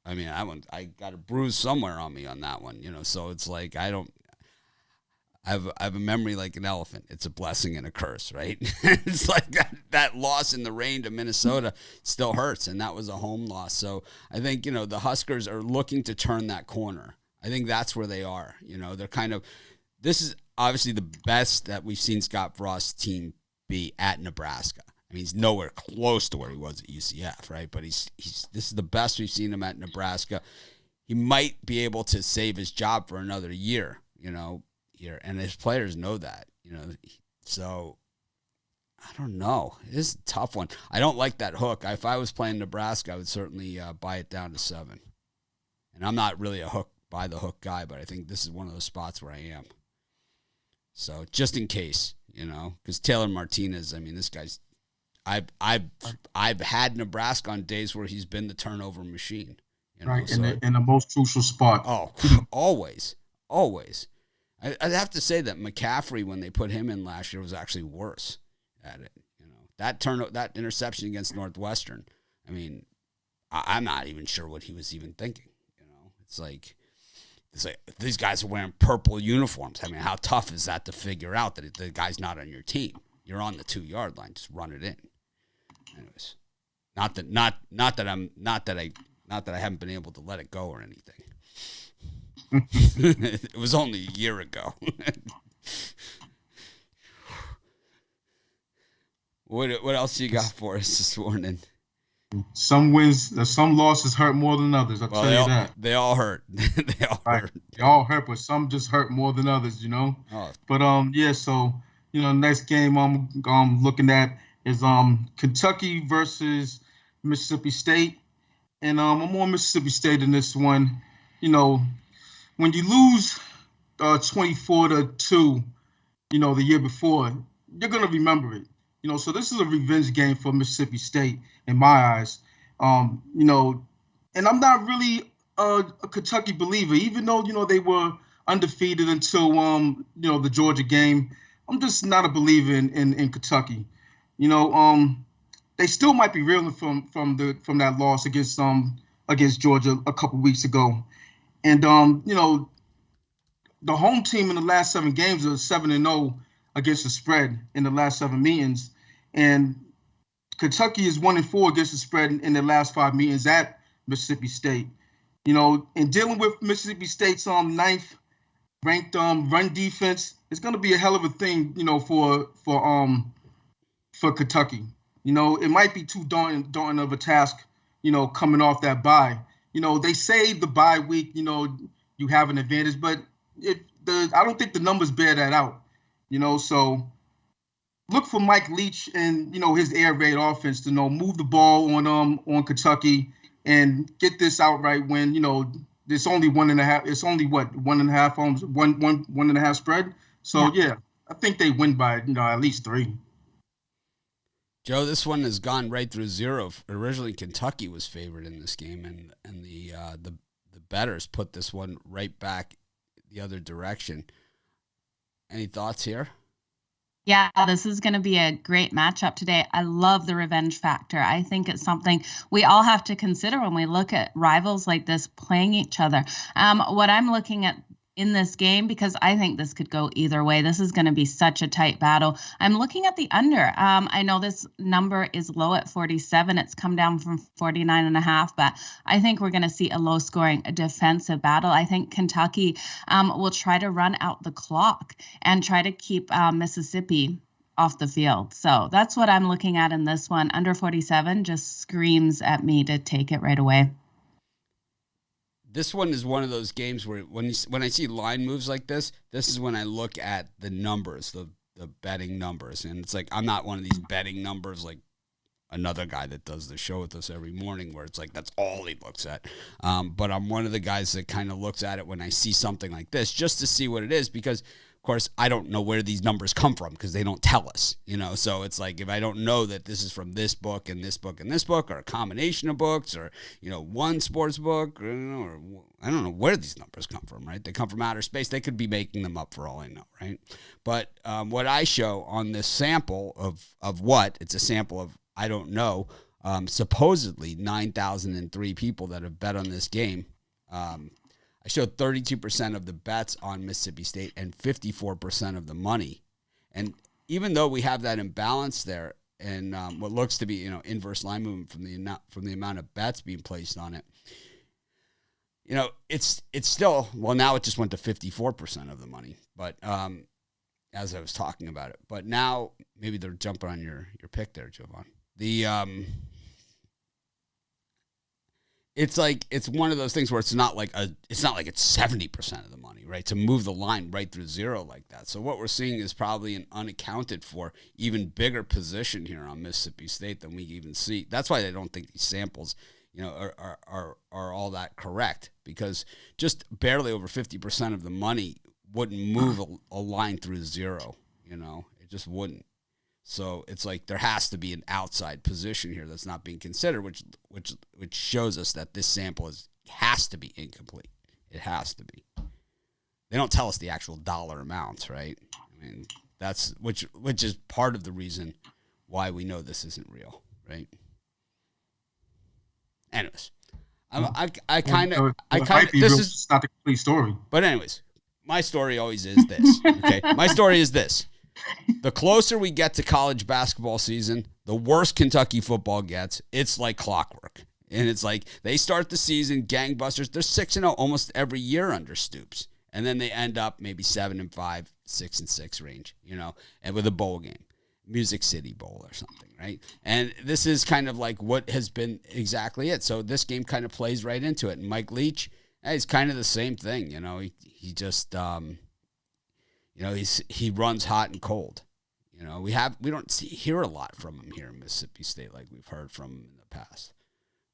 I got a bruise somewhere on me on that one, So it's like I have a memory like an elephant. It's a blessing and a curse, right? It's like that loss in the rain to Minnesota still hurts. And that was a home loss. So I think, the Huskers are looking to turn that corner. I think that's where they are. They're kind of – this is obviously the best that we've seen Scott Frost's team be at Nebraska. I mean, he's nowhere close to where he was at UCF, right? But this is the best we've seen him at Nebraska. He might be able to save his job for another year, here, and his players know that, So I don't know. It is a tough one. I don't like that hook. If I was playing Nebraska, I would certainly buy it down to 7. And I'm not really a buy the hook guy, but I think this is one of those spots where I am. So just in case, because Taylor Martinez, I mean, this guy's. I've had Nebraska on days where he's been the turnover machine. You know, Right, so, in the most crucial spot. oh, always. I'd have to say that McCaffrey, when they put him in last year, was actually worse at it. You know, that interception against Northwestern. I mean, I'm not even sure what he was even thinking. You know, it's like these guys are wearing purple uniforms. I mean, how tough is that to figure out that the guy's not on your team? You're on the 2-yard line. Just run it in. Anyways, not that I haven't been able to let it go or anything. It was only a year ago. What else you got for us this morning? Some losses hurt more than others. I'll tell you that. They all hurt. They all hurt. They all hurt, but some just hurt more than others, you know. Oh. But yeah. So next game I'm looking at is Kentucky versus Mississippi State, and I'm on Mississippi State in this one. You know, when you lose 24-2, the year before, you're gonna remember it. So this is a revenge game for Mississippi State in my eyes. And I'm not really a Kentucky believer, even though they were undefeated until the Georgia game. I'm just not a believer in Kentucky. They still might be reeling from that loss against Georgia a couple weeks ago, and the home team in the last 7 games are 7-0 against the spread in the last 7 meetings, and Kentucky is 1-4 against the spread in the last 5 meetings at Mississippi State. And dealing with Mississippi State's 9th ranked run defense, it's going to be a hell of a thing, for Kentucky. It might be too daunting of a task, coming off that bye. They say the bye week, you have an advantage, but I don't think the numbers bear that out. So look for Mike Leach and his air raid offense to move the ball on Kentucky and get this outright win. It's only 1.5. It's only 1.5 homes, 1.5 spread. So yeah, I think they win by at least 3. Joe, this one has gone right through 0. Originally, Kentucky was favored in this game, and the bettors put this one right back the other direction. Any thoughts here? Yeah, this is going to be a great matchup today. I love the revenge factor. I think it's something we all have to consider when we look at rivals like this playing each other. What I'm looking at in this game, because I think this could go either way. This is going to be such a tight battle. I'm looking at the under. I know this number is low at 47. It's come down from 49.5, but I think we're going to see a low-scoring defensive battle. I think Kentucky will try to run out the clock and try to keep Mississippi off the field. So that's what I'm looking at in this one. Under 47 just screams at me to take it right away. This one is one of those games where when I see line moves like this is when I look at the numbers, the betting numbers. And it's like, I'm not one of these betting numbers like another guy that does the show with us every morning where it's like that's all he looks at. But I'm one of the guys that kind of looks at it when I see something like this just to see what it is, because of course, I don't know where these numbers come from because they don't tell us, So it's like if I don't know that this is from this book and this book and this book, or a combination of books, or one sports book, or I don't know where these numbers come from, right? They come from outer space. They could be making them up for all I know, right? But what I show on this sample of what it's a sample of, I don't know, supposedly 9,003 people that have bet on this game. I showed 32% of the bets on Mississippi State and 54% of the money. And even though we have that imbalance there and what looks to be, inverse line movement from the amount of bets being placed on it, it's still, well, now it just went to 54% of the money. But as I was talking about it, but now maybe they're jumping on your pick there, Jovan. It's like it's one of those things where it's not like it's 70% of the money, right? To move the line right through 0 like that. So what we're seeing is probably an unaccounted for even bigger position here on Mississippi State than we even see. That's why I don't think these samples, are all that correct, because just barely over 50% of the money wouldn't move a line through 0. It just wouldn't. So it's like there has to be an outside position here that's not being considered, which shows us that this sample has to be incomplete. It has to be. They don't tell us the actual dollar amounts, right? I mean, that's which is part of the reason why we know this isn't real, right? Anyways, this is not the complete story. But anyways, my story always is this. Okay, my story is this: the closer we get to college basketball season, the worse Kentucky football gets. It's like clockwork, and it's like they start the season gangbusters. They're 6-0 almost every year under Stoops, and then they end up maybe 7-5, 6-6 range, and with a bowl game. Music City Bowl or something, right? And this is kind of like what has been exactly it. So this game kind of plays right into it. And Mike Leach, he's kind of the same thing, He just, he runs hot and cold. We don't hear a lot from him here in Mississippi State like we've heard from him in the past.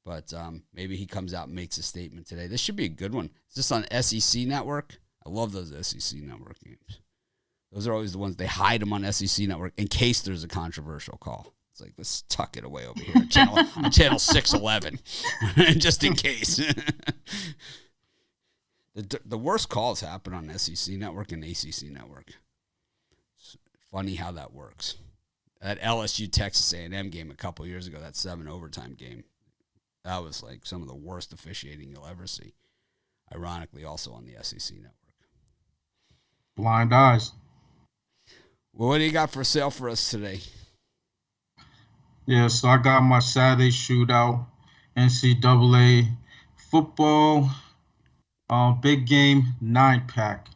But maybe he comes out and makes a statement today. This should be a good one. Is this on SEC Network? I love those SEC Network games. Those are always the ones, they hide them on SEC Network in case there's a controversial call. It's like, let's tuck it away over here on channel 611, just in case. The worst calls happen on SEC Network and ACC Network. It's funny how that works. That LSU Texas A&M game a couple years ago, that 7 overtime game, that was like some of the worst officiating you'll ever see. Ironically, also on the SEC Network. Blind eyes. Well, what do you got for sale for us today? Yeah, so I got my Saturday shootout, NCAA football, big game 9-pack.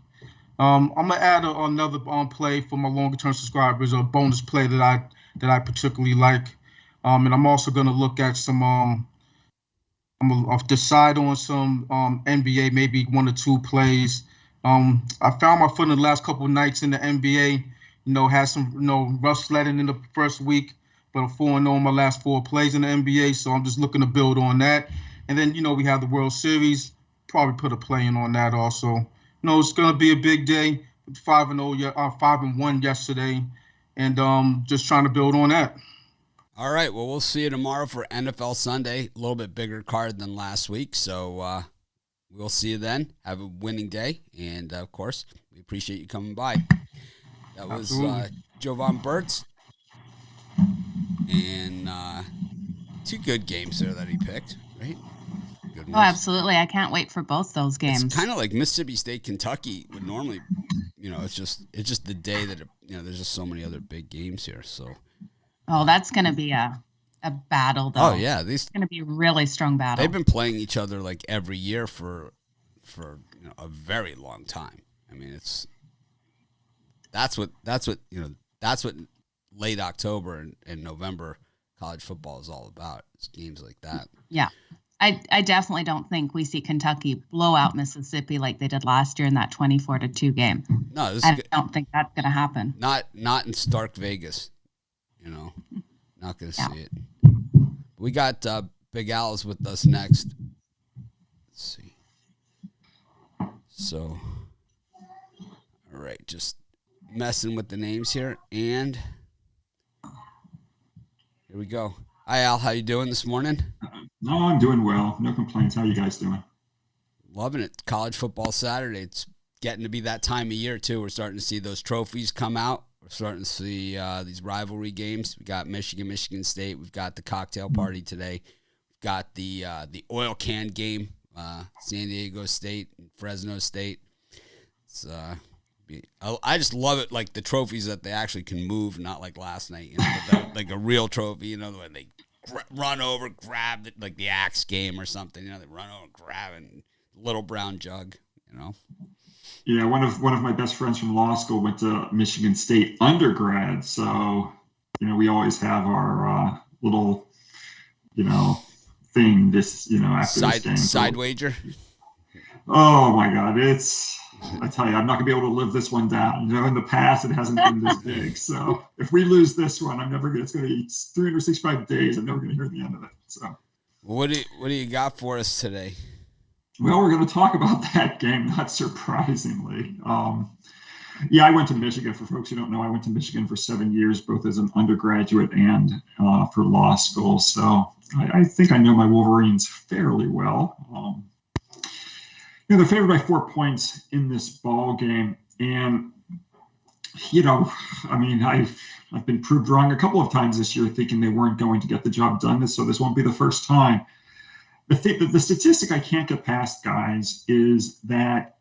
I'm gonna add another play for my longer term subscribers, a bonus play that I particularly like, and I'm also gonna look at some. I'm gonna decide on some NBA, maybe 1 or 2 plays. I found my foot in the last couple of nights in the NBA. Had some, rough sledding in the first week, but I'm 4-0 in my last 4 plays in the NBA, so I'm just looking to build on that. And then, we have the World Series. Probably put a play in on that also. It's going to be a big day. 5-1 yesterday, and just trying to build on that. All right, well, we'll see you tomorrow for NFL Sunday. A little bit bigger card than last week, so we'll see you then. Have a winning day, and, of course, we appreciate you coming by. That was Jovan Burtz, and 2 good games there that he picked, right? Good ones. Oh, absolutely. I can't wait for both those games. It's kind of like Mississippi State, Kentucky would normally, it's just the day that, there's just so many other big games here, so. Oh, that's going to be a battle, though. Oh, yeah. It's going to be a really strong battle. They've been playing each other like every year for a very long time. I mean, that's what late October and November college football is all about. It's games like that. Yeah. I definitely don't think we see Kentucky blow out Mississippi like they did last year in that 24-2 game. No, I don't think that's going to happen. Not in Stark Vegas. Not going to see it. We got Big Al's with us next. Let's see. So, all right, just messing with the names here, and here we go. Hi, Al. How you doing this morning? No, I'm doing well. No complaints. How are you guys doing? Loving it. College football Saturday. It's getting to be that time of year, too. We're starting to see those trophies come out. We're starting to see these rivalry games. We got Michigan State. We've got the cocktail party today. We've got the oil can game, San Diego State and Fresno State. It's I just love it, like the trophies that they actually can move, not like last night, like a real trophy, when they run over, grab it, like the axe game or something, they run over, grab and little brown jug, Yeah, one of my best friends from law school went to Michigan State undergrad, so we always have our little thing this after this game. Side wager. Oh my God, I tell you, I'm not gonna be able to live this one down. In the past, it hasn't been this big. So if we lose this one, it's gonna be 365 days. I'm never gonna hear the end of it. So, what do you got for us today? Well, we're going to talk about that game, not surprisingly. Yeah, I went to Michigan. For folks who don't know, I went to Michigan for 7 years, both as an undergraduate and for law school. So I think I know my Wolverines fairly well. They're favored by 4 points in this ball game. And, I've been proved wrong a couple of times this year thinking they weren't going to get the job done. So this won't be the first time. The statistic I can't get past, guys, is that,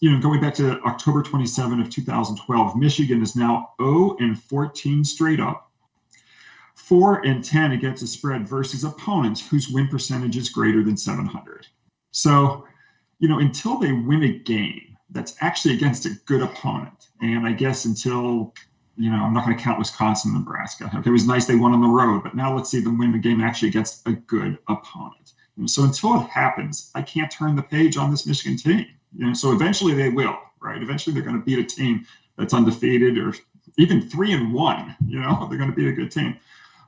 going back to October 27 of 2012, Michigan is now 0-14 straight up, 4-10 against the spread versus opponents whose win percentage is greater than 700. So, until they win a game that's actually against a good opponent, and I guess until, I'm not going to count Wisconsin and Nebraska. Okay, it was nice they won on the road, but now let's see them win the game actually against a good opponent. So until it happens, I can't turn the page on this Michigan team. So eventually they will, right? Eventually they're going to beat a team that's undefeated or even 3-1. They're going to beat a good team.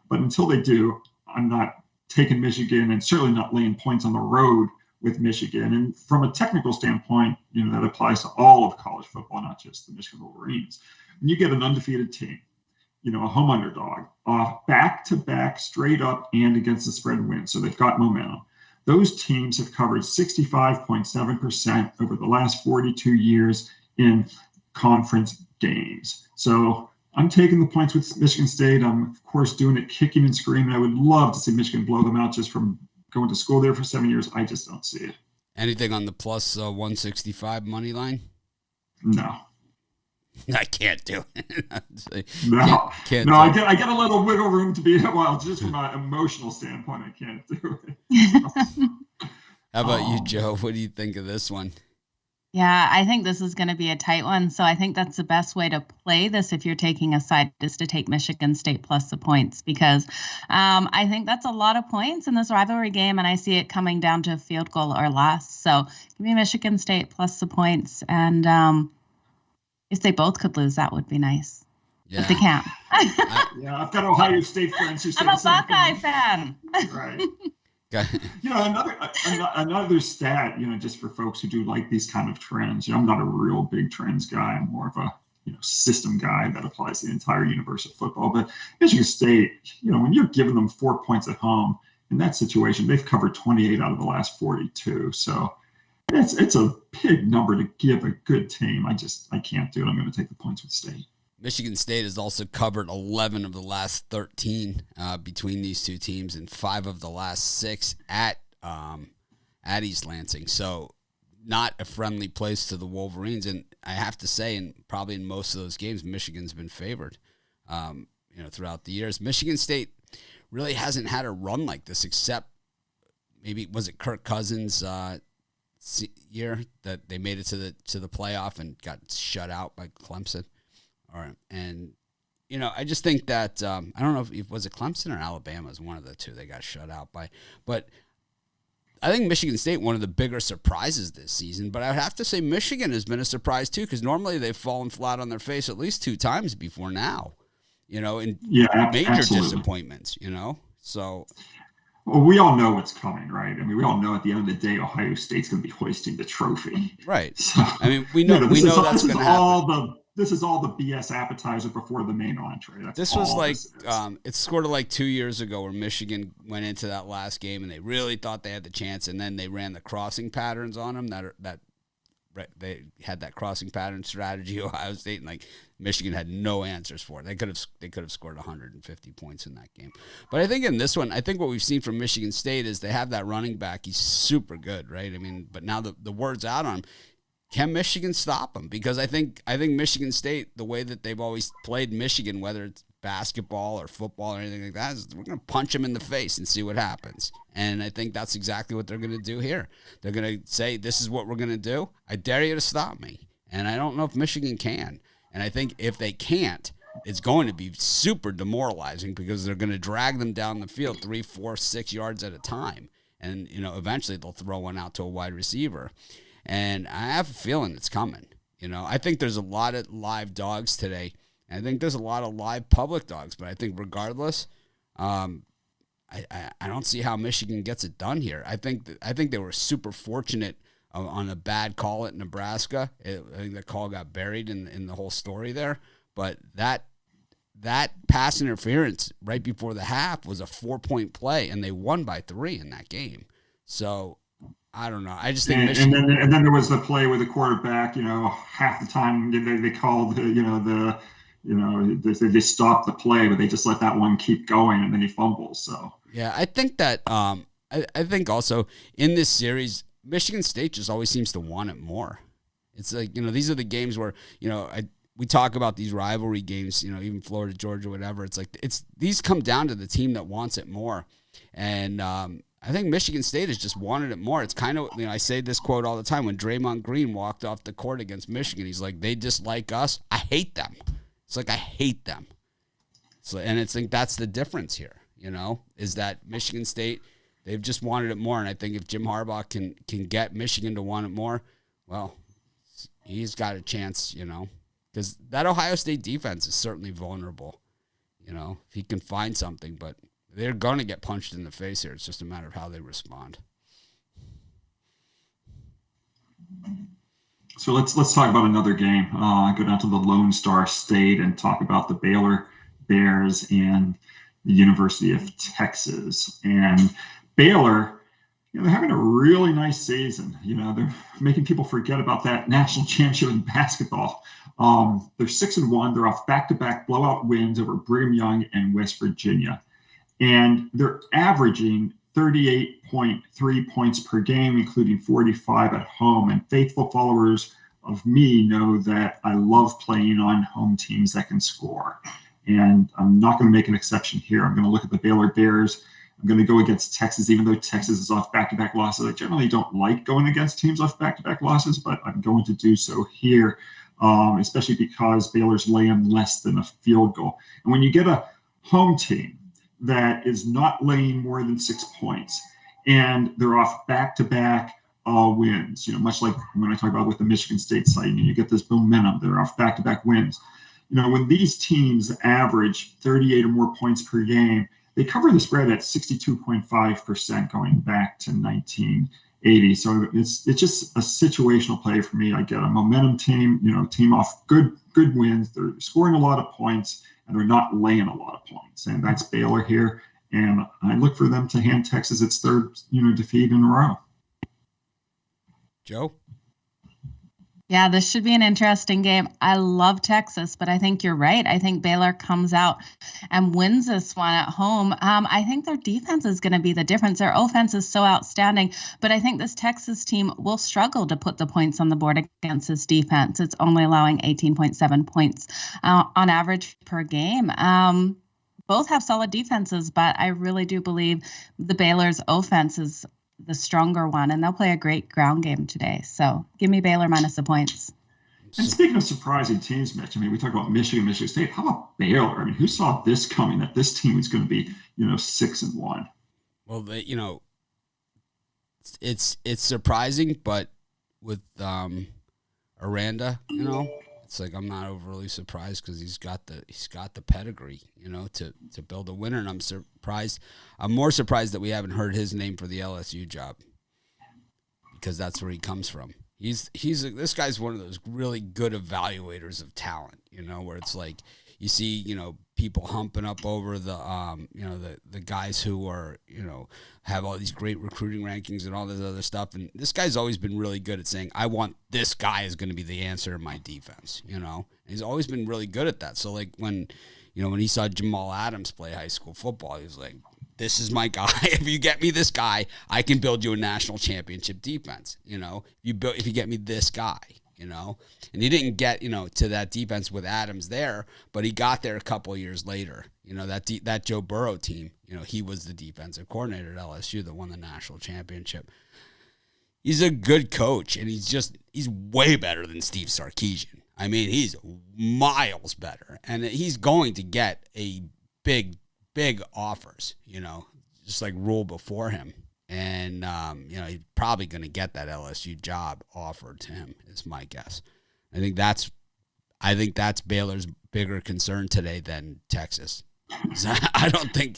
But until they do, I'm not taking Michigan and certainly not laying points on the road with Michigan. And from a technical standpoint, that applies to all of college football, not just the Michigan Wolverines. When you get an undefeated team, a home underdog, back-to-back straight up and against the spread win, so they've got momentum. Those teams have covered 65.7% over the last 42 years in conference games. So I'm taking the points with Michigan State. I'm, of course, doing it kicking and screaming. I would love to see Michigan blow them out just from going to school there for 7 years. I just don't see it. Anything on the plus 165 money line? No. I can't do it. Can't I get a little wiggle room to be, just from an emotional standpoint, I can't do it. How about you, Joe? What do you think of this one? Yeah, I think this is going to be a tight one. So I think that's the best way to play this if you're taking a side is to take Michigan State plus the points, because I think that's a lot of points in this rivalry game, and I see it coming down to a field goal or less. So give me Michigan State plus the points, and if they both could lose, that would be nice. Yeah. But they can't. I've got Ohio State friends who say I'm a Buckeye fan. Right. Another stat, just for folks who do like these kind of trends. I'm not a real big trends guy. I'm more of a system guy that applies to the entire universe of football. But Michigan State, when you're giving them 4 points at home in that situation, they've covered 28 out of the last 42. So it's a big number to give a good team. I can't do it. I'm going to take the points with State. Michigan State has also covered 11 of the last 13 between these two teams, and 5 of the last 6 at East Lansing. So not a friendly place to the Wolverines. And I have to say, and probably in most of those games, Michigan's been favored. Throughout the years, Michigan State really hasn't had a run like this, except maybe was it Kirk Cousins' year that they made it to the playoff and got shut out by Clemson. All right. And, I just think that, I don't know if was it Clemson or Alabama is one of the two they got shut out by. But I think Michigan State, one of the bigger surprises this season. But I would have to say Michigan has been a surprise, too, because normally they've fallen flat on their face at least 2 times before now, in major absolutely. Disappointments, So. Well, we all know what's coming, right? I mean, we all know at the end of the day, Ohio State's going to be hoisting the trophy. Right. So, we know that's going to happen. This is all the BS appetizer before the main entree. This was like it's sort of like 2 years ago where Michigan went into that last game and they really thought they had the chance, and then they ran the crossing patterns on them. They had that crossing pattern strategy. Ohio State and Michigan had no answers for it. They could have scored 150 points in that game. But I think in this one, what we've seen from Michigan State is they have that running back. He's super good, right? I mean, but now the word's out on him. Can Michigan stop them? Because I think Michigan State, the way that they've always played Michigan, whether it's basketball or football or anything like that, is we're going to punch them in the face and see what happens. And I think that's exactly what they're going to do here. They're going to say, this is what we're going to do. I dare you to stop me. And I don't know if Michigan can. And I think if they can't, it's going to be super demoralizing because they're going to drag them down the field 3, 4, 6 yards at a time. And, eventually they'll throw one out to a wide receiver. And I have a feeling it's coming. I think there's a lot of live dogs today. And I think there's a lot of live public dogs. But I think regardless, I don't see how Michigan gets it done here. I think they were super fortunate on a bad call at Nebraska. I think the call got buried in the whole story there. But that pass interference right before the half was a 4-point play, and they won by 3 in that game. So I don't know. I just think and then there was the play with the quarterback. Half the time they called they stopped the play, but they just let that one keep going, and then he fumbles. So yeah, I think that I think also in this series, Michigan State just always seems to want it more. It's like, these are the games where, we talk about these rivalry games, even Florida, Georgia, whatever. It's like these come down to the team that wants it more. And I think Michigan State has just wanted it more. It's kind of, I say this quote all the time. When Draymond Green walked off the court against Michigan, he's like, they dislike us. I hate them. It's like, I hate them. So, and it's like, that's the difference here, is that Michigan State, they've just wanted it more. And I think if Jim Harbaugh can get Michigan to want it more, well, he's got a chance, because that Ohio State defense is certainly vulnerable, if he can find something. But they're going to get punched in the face here. It's just a matter of how they respond. So let's talk about another game. Go down to the Lone Star State and talk about the Baylor Bears and the University of Texas. And Baylor, they're having a really nice season. They're making people forget about that national championship in basketball. They're 6-1. They're off back-to-back blowout wins over Brigham Young and West Virginia. And they're averaging 38.3 points per game, including 45 at home. And faithful followers of me know that I love playing on home teams that can score. And I'm not going to make an exception here. I'm going to look at the Baylor Bears. I'm going to go against Texas, even though Texas is off back-to-back losses. I generally don't like going against teams off back-to-back losses, but I'm going to do so here, especially because Baylor's laying less than a field goal. And when you get a home team that is not laying more than 6 points, and they're off back-to-back wins, much like when I talk about with the Michigan State side, you get this momentum. They're off back-to-back wins. When these teams average 38 or more points per game, they cover the spread at 62.5% going back to 1980. So it's just a situational play for me. I get a momentum team, team off good wins. They're scoring a lot of points, and they're not laying a lot of points. And that's Baylor here. And I look for them to hand Texas its third, defeat in a row. Joe? Yeah, this should be an interesting game. I love Texas, but I think you're right. I think Baylor comes out and wins this one at home. I think their defense is going to be the difference. Their offense is so outstanding, but I think this Texas team will struggle to put the points on the board against this defense. It's only allowing 18.7 points on average per game. Both have solid defenses, but I really do believe the Baylor's offense is the stronger one, and they'll play a great ground game today. So give me Baylor minus the points. And speaking of surprising teams, Mitch, we talk about Michigan State. How about Baylor? Who saw this coming, that this team was going to be, 6-1? Well, it's surprising, but with Aranda, it's like I'm not overly surprised because he's got the pedigree, to build a winner. And I'm more surprised that we haven't heard his name for the LSU job, because that's where he comes from. This guy's one of those really good evaluators of talent, where it's like you see, people humping up over the guys who are, have all these great recruiting rankings and all this other stuff. And this guy's always been really good at saying, I want this guy is going to be the answer in my defense, And he's always been really good at that. So like when he saw Jamal Adams play high school football, he was like, this is my guy. If you get me this guy, I can build you a national championship defense. If you get me this guy, and he didn't get, to that defense with Adams there, but he got there a couple of years later. That Joe Burrow team, he was the defensive coordinator at LSU that won the national championship. He's a good coach, and he's way better than Steve Sarkisian. He's miles better, and he's going to get a big offers, just like Rule before him. And, he's probably going to get that LSU job offered to him, is my guess. I think that's Baylor's bigger concern today than Texas. I don't think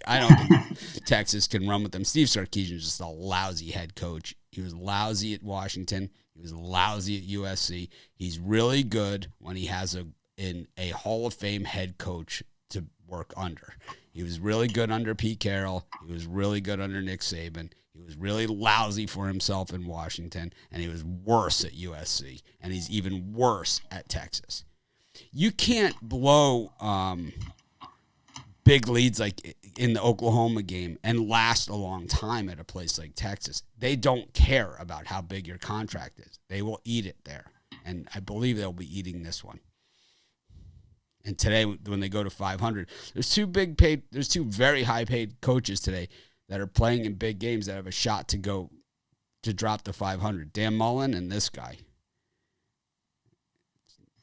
Texas can run with them. Steve Sarkisian is just a lousy head coach. He was lousy at Washington. He was lousy at USC. He's really good when he has a Hall of Fame head coach to work under. He was really good under Pete Carroll. He was really good under Nick Saban. He was really lousy for himself in Washington, and he was worse at USC, and he's even worse at Texas. You can't blow big leads like in the Oklahoma game and last a long time at a place like Texas. They don't care about how big your contract is. They will eat it there, and I believe they'll be eating this one. And today, when they go to 500, there's two very high-paid coaches today that are playing in big games that have a shot to drop to 500. Dan Mullen and this guy.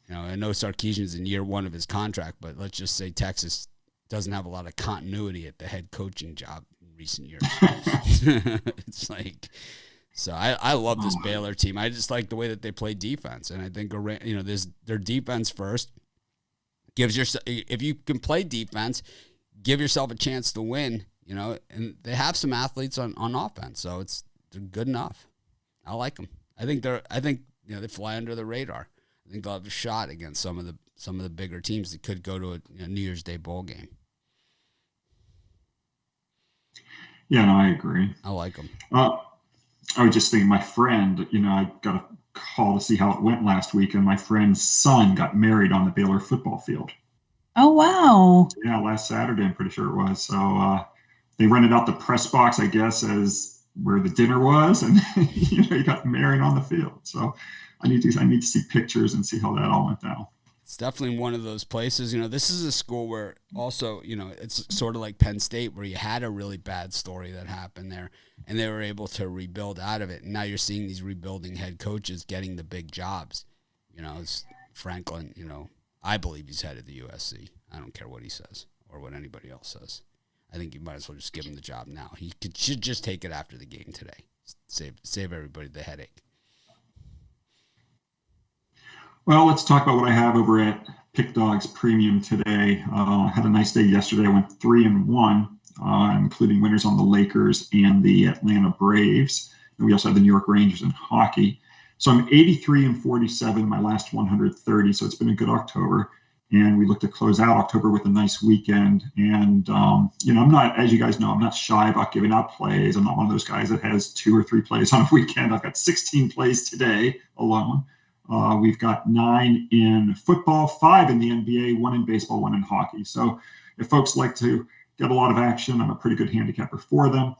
You know, I know Sarkisian's in year one of his contract, but let's just say Texas doesn't have a lot of continuity at the head coaching job in recent years. It's like, so I love this Baylor team. I just like the way that they play defense, and I think their defense first gives if you can play defense, give yourself a chance to win. You know, and they have some athletes on offense, so they're good enough. I like them. I think they fly under the radar. I think they'll have a shot against some of the bigger teams that could go to a New Year's Day bowl game. Yeah, no, I agree. I like them. I was just thinking, my friend, I got a call to see how it went last week, and my friend's son got married on the Baylor football field. Oh, wow. Yeah, last Saturday, I'm pretty sure it was. So they rented out the press box, I guess, as where the dinner was, and he got married on the field. So I need to see pictures and see how that all went down. It's definitely one of those places. This is a school where also, it's sort of like Penn State, where you had a really bad story that happened there, and they were able to rebuild out of it. And now you're seeing these rebuilding head coaches getting the big jobs. It's Franklin. I believe he's headed to USC. I don't care what he says or what anybody else says. I think you might as well just give him the job now. He should just take it after the game today. Save everybody the headache. Well, let's talk about what I have over at Pick Dogs Premium today. I had a nice day yesterday. I went 3-1, including winners on the Lakers and the Atlanta Braves. And we also have the New York Rangers in hockey. So I'm 83-47, my last 130. So it's been a good October. And we look to close out October with a nice weekend. And, I'm not, as you guys know, I'm not shy about giving out plays. I'm not one of those guys that has 2 or 3 plays on a weekend. I've got 16 plays today alone. We've got 9 in football, 5 in the NBA, 1 in baseball, 1 in hockey. So if folks like to get a lot of action, I'm a pretty good handicapper for them.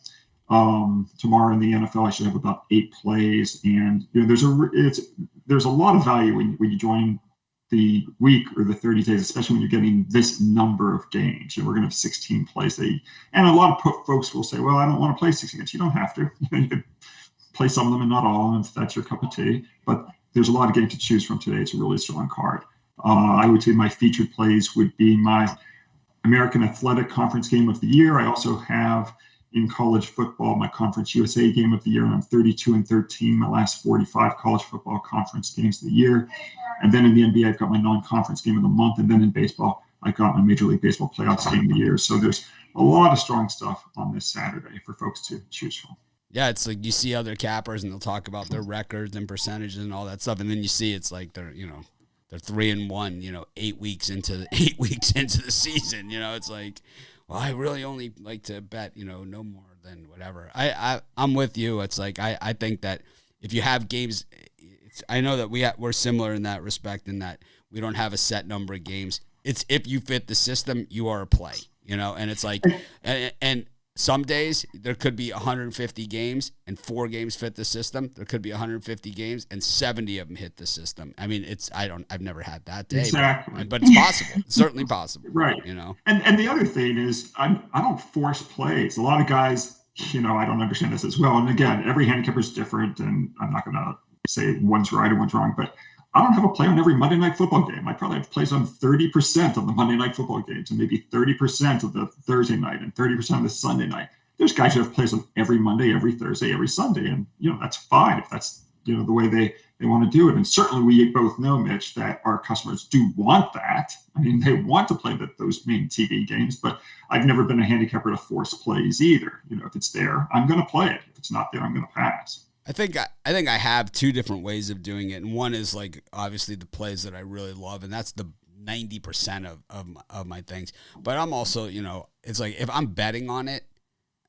Tomorrow in the NFL, I should have about 8 plays. And there's a lot of value when you join the week or the 30 days, especially when you're getting this number of games. We're going to have 16 plays. And a lot of folks will say, well, I don't want to play 16 games. You don't have to. You can play some of them and not all of them if that's your cup of tea. But there's a lot of games to choose from today. It's a really strong card. I would say my featured plays would be my American Athletic Conference Game of the Year. I also have in college football my Conference USA Game of the Year, and I'm 32-13, my last 45 college football conference games of the year. And then in the NBA, I've got my non-conference game of the month. And then in baseball, I got my Major League Baseball playoffs game of the year. So there's a lot of strong stuff on this Saturday for folks to choose from. Yeah, it's like you see other cappers and they'll talk about their records and percentages and all that stuff, and then you see it's like they're 3-1, 8 weeks into the season. It's like, well, I really only like to bet, no more than whatever. I'm with you. It's like I think that if you have games, I know that we're similar in that respect, in that we don't have a set number of games. It's if you fit the system, you are a play, and it's like and. Some days there could be 150 games and 4 games fit the system. There could be 150 games and 70 of them hit the system. I mean, I've never had that day, exactly. but it's possible. It's certainly possible, right? And the other thing is, I don't force plays. A lot of guys, I don't understand this as well. And again, every handicapper is different, and I'm not going to say one's right or one's wrong, but I don't have a play on every Monday night football game. I probably have plays on 30% of the Monday night football games, and maybe 30% of the Thursday night and 30% of the Sunday night. There's guys who have plays on every Monday, every Thursday, every Sunday. And, that's fine if that's, the way they want to do it. And certainly we both know, Mitch, that our customers do want that. I mean, they want to play those main TV games, but I've never been a handicapper to force plays either. If it's there, I'm going to play it. If it's not there, I'm going to pass. I think I have two different ways of doing it, and one is like obviously the plays that I really love, and that's the 90% of my things. But I'm also, it's like if I'm betting on it,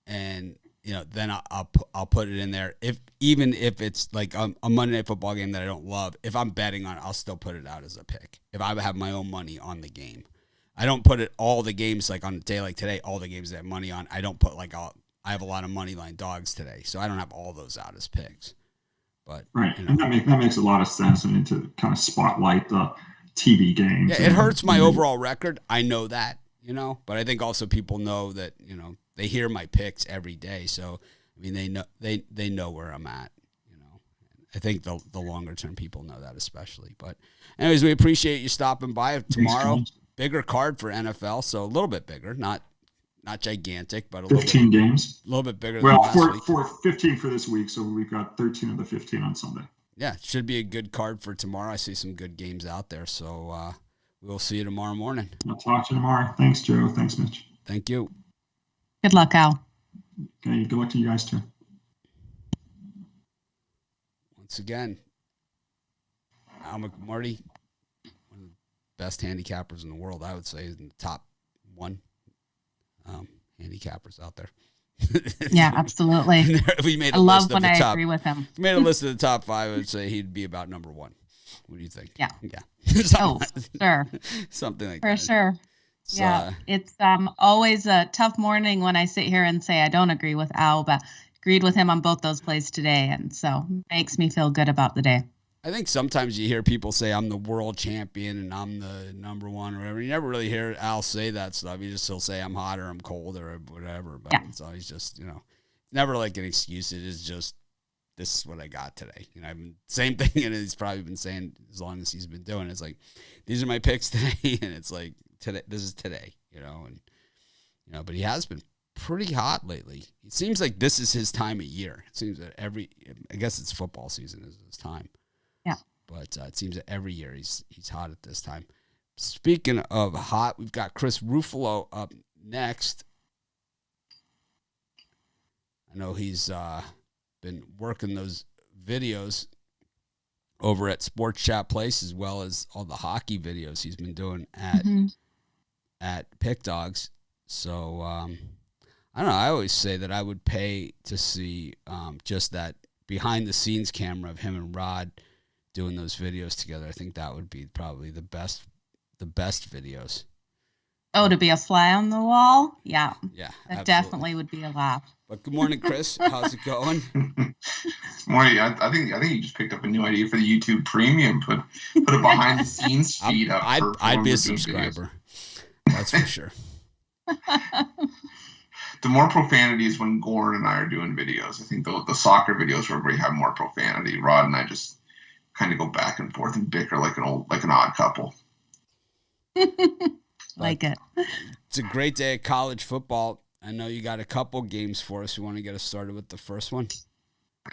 and then I'll put it in there. Even if it's like a Monday Night Football game that I don't love, if I'm betting on it, I'll still put it out as a pick. If I have my own money on the game, I don't put it all the games like on a day like today. All the games that I have money on, I don't put like I have a lot of money line dogs today, so I don't have all those out as picks. But right, and that makes a lot of sense. I mean, to kind of spotlight the TV games. Yeah, it hurts my overall record. I know that, but I think also people know that, they hear my picks every day. So, I mean, they know where I'm at, I think the longer term people know that especially. But anyways, we appreciate you stopping by tomorrow. Bigger card for NFL, so a little bit bigger, not gigantic, but 15 games. A little bit bigger than last week. For 15 for this week, so we've got 13 of the 15 on Sunday. Yeah, it should be a good card for tomorrow. I see some good games out there, so we'll see you tomorrow morning. I'll talk to you tomorrow. Thanks, Joe. Thanks, Mitch. Thank you. Good luck, Al. Okay, good luck to you guys, too. Once again, Al McMarty, one of the best handicappers in the world, I would say, in the top one handicappers out there. Yeah, absolutely. We made a I list love of when the I top, agree with him. If we made a list of the top 5, I would say he'd be about number 1. What do you think? Yeah. Sure. Something like that. For sure. So, yeah, it's always a tough morning when I sit here and say I don't agree with Al, but agreed with him on both those plays today, and so makes me feel good about the day. I think sometimes you hear people say I'm the world champion and I'm the number 1 or whatever. You never really hear Al say that stuff. He'll say I'm hot or I'm cold or whatever. But It's always just, never like an excuse. It is just, this is what I got today. Same thing, and he's probably been saying as long as he's been doing it. It's like, these are my picks today, and it's like, today, this is today, but he has been pretty hot lately. It seems like this is his time of year. It seems that I guess it's football season is his time. Yeah. But it seems that every year he's hot at this time. Speaking of hot, we've got Chris Ruffalo up next. I know he's been working those videos over at Sports Chat Place, as well as all the hockey videos he's been doing at Pick Dogs. So I don't know. I always say that I would pay to see just that behind the scenes camera of him and Rod doing those videos together. I think that would be probably the best videos. Oh, to be a fly on the wall? Yeah. Yeah. That absolutely. definitely would be a laugh. But good morning, Chris. How's it going? Morning. I think you just picked up a new idea for the YouTube Premium. Put a behind the scenes feed up. I'd be a subscriber. That's for sure. The more profanity is when Goran and I are doing videos. I think the soccer videos where we have more profanity. Rod and I just kind of go back and forth and bicker like an odd couple. Like it. It's a great day of college football. I know you got a couple games for us. You want to get us started with the first one?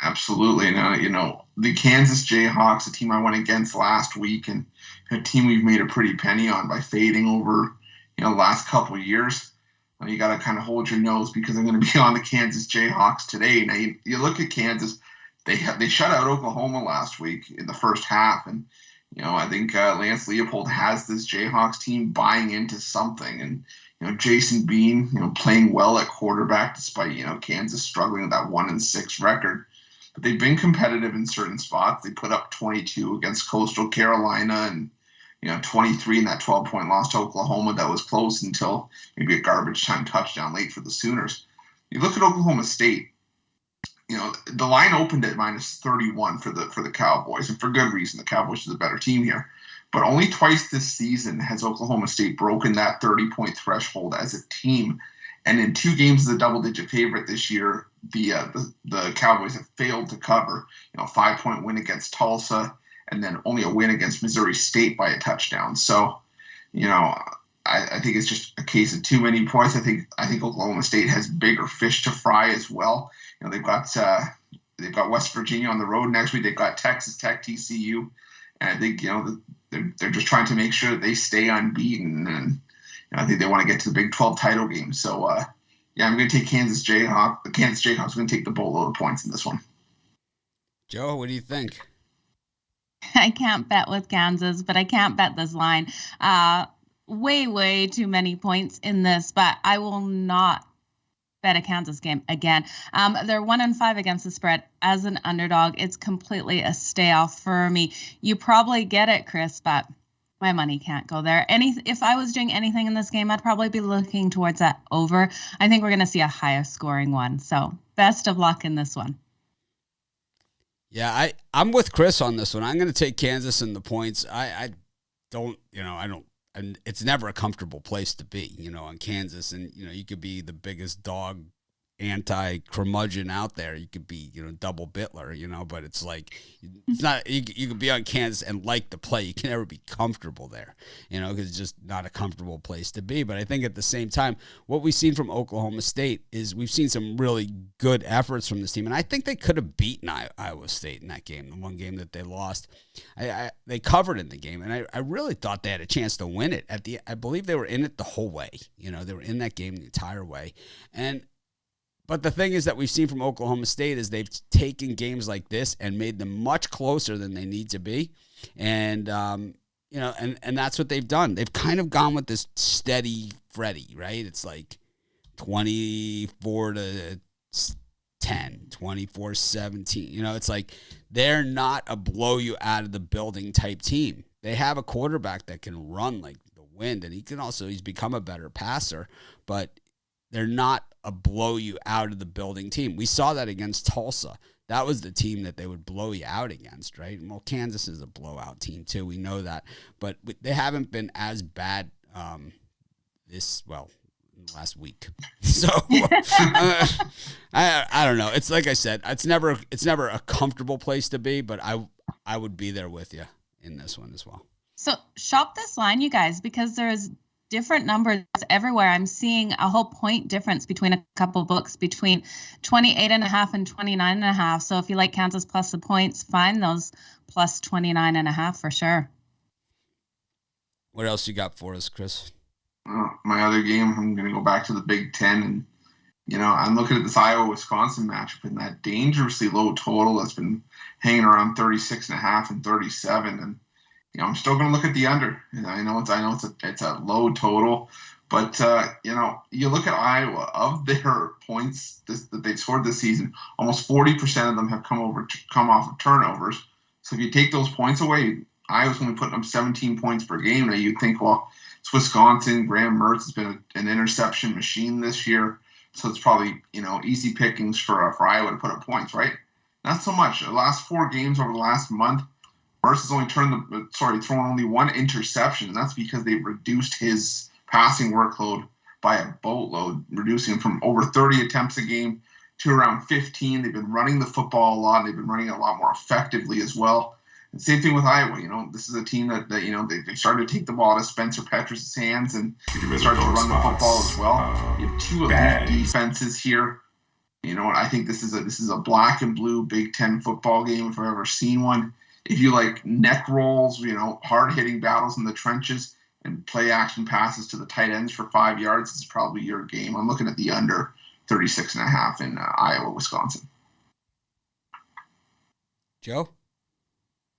Absolutely. And, the Kansas Jayhawks, a team I went against last week, and a team we've made a pretty penny on by fading over, the last couple of years. You got to kind of hold your nose because I'm going to be on the Kansas Jayhawks today. Now, you look at Kansas, they shut out Oklahoma last week in the first half. And, I think Lance Leopold has this Jayhawks team buying into something. And, Jason Bean, playing well at quarterback despite, Kansas struggling with that 1-6 record. But they've been competitive in certain spots. They put up 22 against Coastal Carolina and, 23 in that 12-point loss to Oklahoma that was close until maybe a garbage time touchdown late for the Sooners. You look at Oklahoma State, the line opened at -31 for the Cowboys, and for good reason. The Cowboys are the better team here. But only twice this season has Oklahoma State broken that 30-point threshold as a team. And in 2 games as a double-digit favorite this year, the Cowboys have failed to cover. 5-point win against Tulsa, and then only a win against Missouri State by a touchdown. So, I think it's just a case of too many points. I think Oklahoma State has bigger fish to fry as well. They've got West Virginia on the road next week. They've got Texas Tech, TCU, and I think they're just trying to make sure that they stay unbeaten. And I think they want to get to the Big 12 title game. So I'm going to take Kansas Jayhawks. The Kansas Jayhawks are going to take the boatload of points in this one. Joe, what do you think? I can't bet with Kansas, but I can't bet this line. Way too many points in this, but I will not bet a Kansas game again. They're 1-5 against the spread as an underdog. It's completely a stay off for me. You probably get it, Chris, but my money can't go there. If I was doing anything in this game, I'd probably be looking towards that over. I think we're going to see a higher scoring one. So best of luck in this one. Yeah, I'm with Chris on this one. I'm going to take Kansas in the points. I don't, and it's never a comfortable place to be, on Kansas. And, you could be the biggest dog anti-curmudgeon out there. You could be, double Bittler, but it's like, it's not, you could be on Kansas and like the play. You can never be comfortable there, because it's just not a comfortable place to be. But I think at the same time, what we've seen from Oklahoma State is we've seen some really good efforts from this team. And I think they could have beaten Iowa State in that game, the one game that they lost. They covered in the game, and I really thought they had a chance to win it. I believe they were in it the whole way. They were in that game the entire way. But the thing is that we've seen from Oklahoma State is they've taken games like this and made them much closer than they need to be. And, and that's what they've done. They've kind of gone with this steady Freddy, right? It's like 24-10, 24-17. It's like they're not a blow you out of the building type team. They have a quarterback that can run like the wind, and he's become a better passer, but they're not a blow you out of the building team. We saw that against Tulsa. That was the team that they would blow you out against, right? Well, Kansas is a blowout team too. We know that, but they haven't been as bad in the last week. So I don't know. It's like I said, it's never a comfortable place to be, but I would be there with you in this one as well. So shop this line, you guys, because there's different numbers everywhere. I'm seeing a whole point difference between a couple books between 28.5 and 29.5. So if you like Kansas plus the points, find those plus 29.5 for sure. What else you got for us, Chris? My other game, I'm going to go back to the Big Ten, and I'm looking at this Iowa-Wisconsin matchup and that dangerously low total that's been hanging around 36.5 and 37, and I'm still going to look at the under. I know it's a low total, but you look at Iowa, of their points that they've scored this season, almost 40% of them have come off of turnovers. So if you take those points away, Iowa's only putting up 17 points per game. Now you'd think, well, it's Wisconsin. Graham Mertz has been an interception machine this year, so it's probably easy pickings for Iowa to put up points, right? Not so much. The last 4 games over the last month, Mertz has only thrown only 1 interception, and that's because they've reduced his passing workload by a boatload, reducing him from over 30 attempts a game to around 15. They've been running the football a lot, and they've been running it a lot more effectively as well. And same thing with Iowa. This is a team that they started to take the ball out of Spencer Petras' hands and started to run the football as well. You have 2 elite defenses here. I think this is a black and blue Big Ten football game if I've ever seen one. If you like neck rolls, hard-hitting battles in the trenches and play action passes to the tight ends for 5 yards, it's probably your game. I'm looking at the under 36.5 in Iowa, Wisconsin. Joe?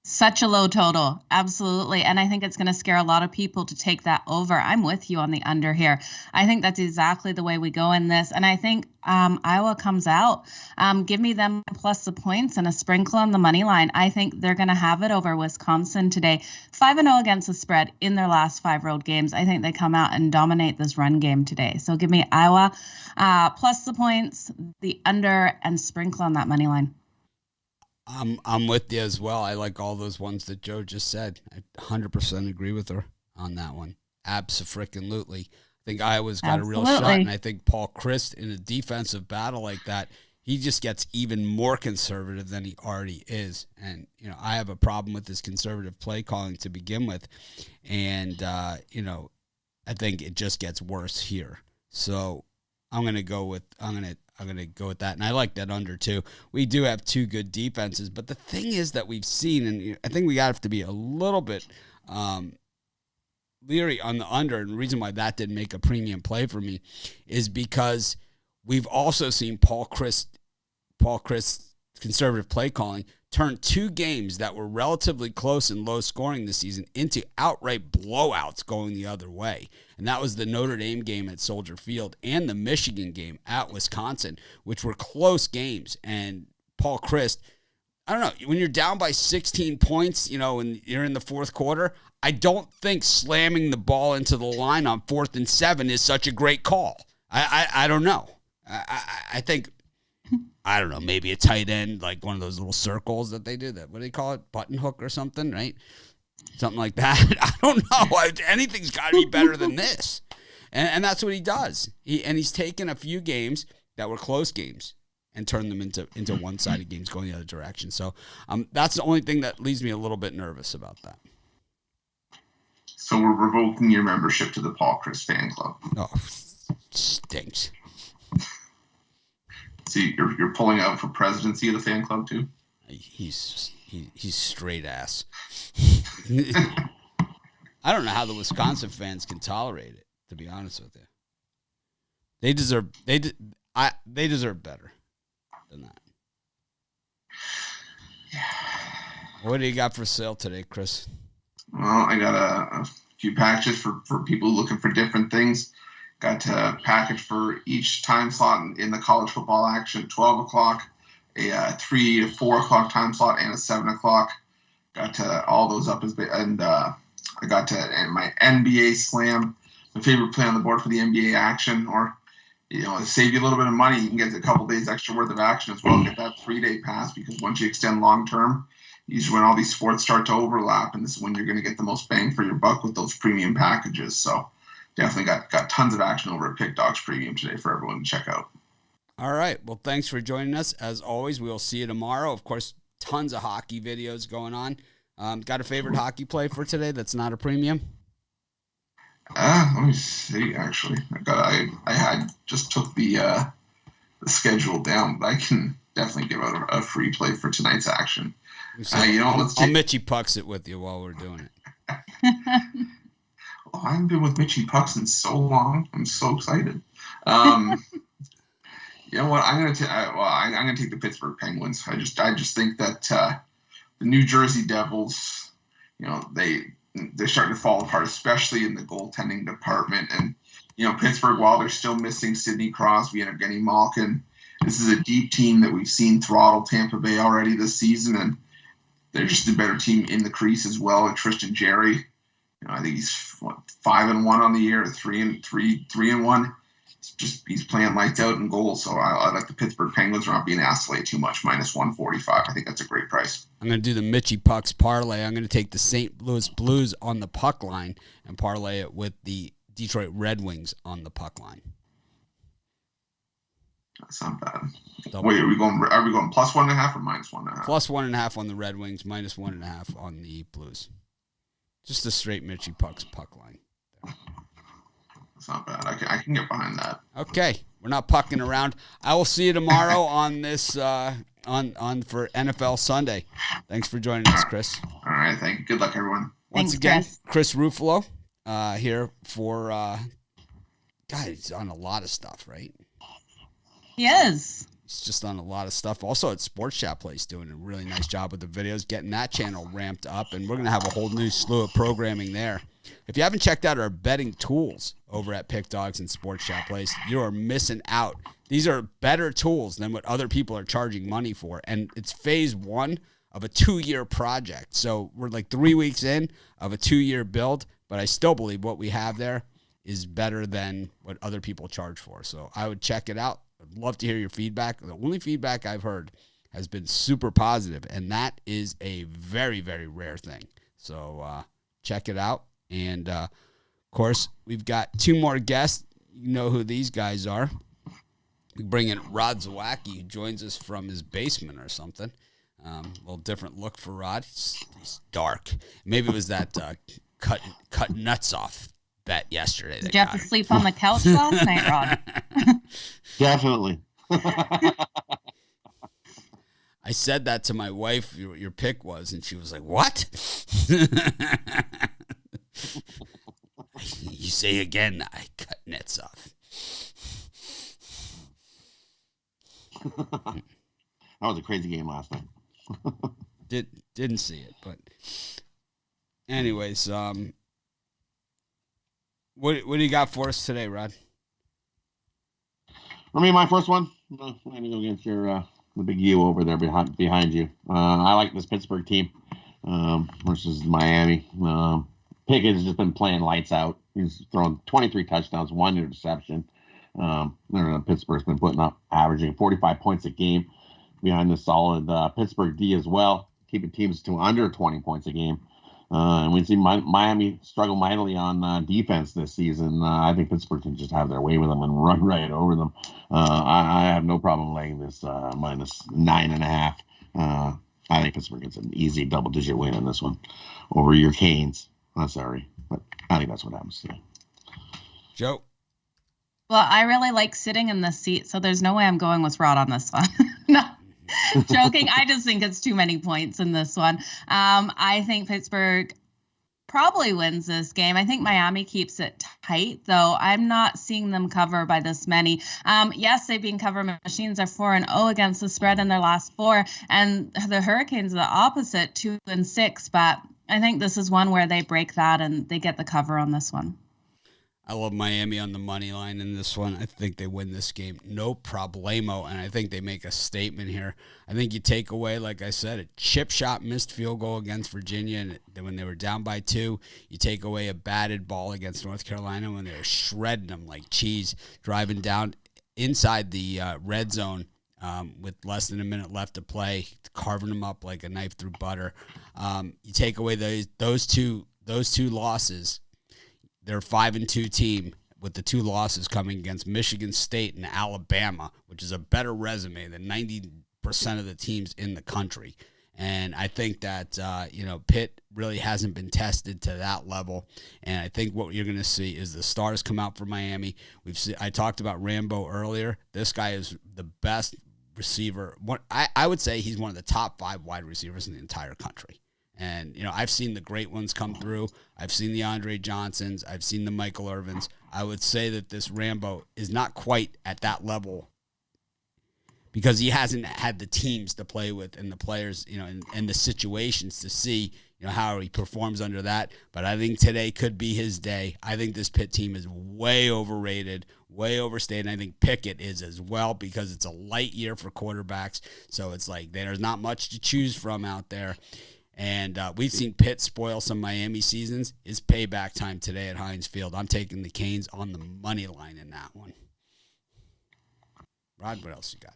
Such a low total. Absolutely. And I think it's going to scare a lot of people to take that over. I'm with you on the under here. I think that's exactly the way we go in this. And I think Iowa comes out. Give me them plus the points and a sprinkle on the money line. I think they're going to have it over Wisconsin today. 5-0 against the spread in their last 5 road games. I think they come out and dominate this run game today. So give me Iowa plus the points, the under, and sprinkle on that money line. I'm with you as well. I like all those ones that Joe just said. I 100% agree with her on that one. Abso-freaking-lutely. I think Iowa's got a real shot, and I think Paul Chryst in a defensive battle like that, he just gets even more conservative than he already is. And, I have a problem with this conservative play calling to begin with, and, I think it just gets worse here. So I'm going to go with that, and I like that under too. We do have 2 good defenses, but the thing is that we've seen, and I think we have to be a little bit leery on the under, and the reason why that didn't make a premium play for me is because we've also seen Paul Chryst conservative play calling turned two games that were relatively close and low scoring this season into outright blowouts going the other way. And that was the Notre Dame game at Soldier Field and the Michigan game at Wisconsin, which were close games. And Paul Chryst, I don't know, when you're down by 16 points, and you're in the fourth quarter, I don't think slamming the ball into the line on 4th and 7 is such a great call. I don't know. I think, I don't know, maybe a tight end, like one of those little circles that they do, what do they call it? Button hook or something, right? Something like that. I don't know. Anything's got to be better than this. And that's what he does. He's taken a few games that were close games and turned them into one-sided games going the other direction. So that's the only thing that leaves me a little bit nervous about that. So we're revoking your membership to the Paul Chryst fan club. Oh, stinks. See, you're pulling out for presidency of the fan club too? He's straight ass. I don't know how the Wisconsin fans can tolerate it, to be honest with you. They deserve better than that. What do you got for sale today, Chris? Well, I got a few packages for people looking for different things. Got a package for each time slot in the college football action, 12 o'clock, a 3 to 4 o'clock time slot, and a 7 o'clock. Got all those up and I got my NBA slam, my favorite play on the board for the NBA action, or to save you a little bit of money, you can get a couple days extra worth of action as well. Get that 3-day pass, because once you extend long term, usually when all these sports start to overlap, and this is when you're going to get the most bang for your buck with those premium packages. So definitely got tons of action over at Pick Dogs Premium today for everyone to check out. All right. Well, thanks for joining us. As always, we'll see you tomorrow. Of course, tons of hockey videos going on. Got a favorite hockey play for today that's not a premium? Let me see, actually. I had just took the schedule down, but I can definitely give out a free play for tonight's action. I'll Mitchy Pucks it with you while we're doing it. I haven't been with Mitchy Pucks in so long. I'm so excited. You know what? I'm gonna take the Pittsburgh Penguins. I just think that the New Jersey Devils, they're starting to fall apart, especially in the goaltending department. And Pittsburgh, while they're still missing Sidney Crosby and Evgeny Malkin, this is a deep team that we've seen throttle Tampa Bay already this season, and they're just a better team in the crease as well. And Tristan Jarry, I think he's 5-1 on the year, 3-1. He's playing lights out in goals. So I like the Pittsburgh Penguins. Are not being asked to lay too much, -145. I think that's a great price. I'm going to do the Mitchy Pucks parlay. I'm going to take the St. Louis Blues on the puck line and parlay it with the Detroit Red Wings on the puck line. That's not bad. Wait, are we going +1.5 or -1.5? +1.5 on the Red Wings, -1.5 on the Blues. Just a straight Mitchy Pucks puck line. That's not bad. I can get behind that. Okay, we're not pucking around. I will see you tomorrow on this on for NFL Sunday. Thanks for joining us, Chris. All right, thank you. Good luck, everyone. Once again, Chris Ruffalo here for God, he's on a lot of stuff, right? He is. He's just on a lot of stuff. Also at Sports Chat Place, doing a really nice job with the videos, getting that channel ramped up, and we're going to have a whole new slew of programming there. If you haven't checked out our betting tools over at Pick Dogs and Sports Chat Place, you are missing out. These are better tools than what other people are charging money for, and it's phase 1 of a 2-year project. So we're like 3 weeks in of a 2-year build, but I still believe what we have there is better than what other people charge for. So I would check it out. I'd love to hear your feedback. The only feedback I've heard has been super positive, and that is a very, very rare thing. So check it out. And, of course, we've got 2 more guests. You know who these guys are. We bring in Rod Zawacki, who joins us from his basement or something. A little different look for Rod. He's dark. Maybe it was that cut nuts off bet yesterday. Did you have to sleep on the couch last night, Rod? Definitely. I said that to my wife, what your pick was, and she was like, what? You say again, I cut nets off. That was a crazy game last night. Didn't see it, but anyways, what do you got for us today, Rod? For me, my first one, I'm going to go against your the big U over there behind you. I like this Pittsburgh team versus Miami. Pickett's just been playing lights out. He's thrown 23 touchdowns, 1 interception. Pittsburgh's been averaging 45 points a game behind the solid Pittsburgh D as well, keeping teams to under 20 points a game. And we see Miami struggle mightily on defense this season. I think Pittsburgh can just have their way with them and run right over them. I have no problem laying this minus 9.5. I think Pittsburgh gets an easy double-digit win in this one over your Canes. I'm sorry, but I think that's what happens today. Joe? Well, I really like sitting in this seat, so there's no way I'm going with Rod on this one. No, joking. I just think it's too many points in this one. I think Pittsburgh probably wins this game. I think Miami keeps it tight, though. I'm not seeing them cover by this many. Yes, they've been cover machines. Are 4-0 against the spread in their last 4, and the Hurricanes are the opposite, 2-6. But I think this is one where they break that and they get the cover on this one. I love Miami on the money line in this one. I think they win this game, no problemo, and I think they make a statement here. I think you take away, like I said, a chip shot missed field goal against Virginia, and when they were down by 2, you take away a batted ball against North Carolina when they were shredding them like cheese, driving down inside the red zone with less than a minute left to play, carving them up like a knife through butter. You take away those two losses. They're a 5-2 team with the 2 losses coming against Michigan State and Alabama, which is a better resume than 90% of the teams in the country. And I think that, Pitt really hasn't been tested to that level. And I think what you're going to see is the stars come out for Miami. I talked about Rambo earlier. This guy is the best receiver. I would say he's one of the top 5 wide receivers in the entire country. And, I've seen the great ones come through. I've seen the Andre Johnsons. I've seen the Michael Irvins. I would say that this Rambo is not quite at that level because he hasn't had the teams to play with and the players, and the situations to see, how he performs under that. But I think today could be his day. I think this Pitt team is way overrated, way overstated. And I think Pickett is as well because it's a light year for quarterbacks. So it's like there's not much to choose from out there. And we've seen Pitt spoil some Miami seasons. It's payback time today at Heinz Field. I'm taking the Canes on the money line in that one. Rod, what else you got?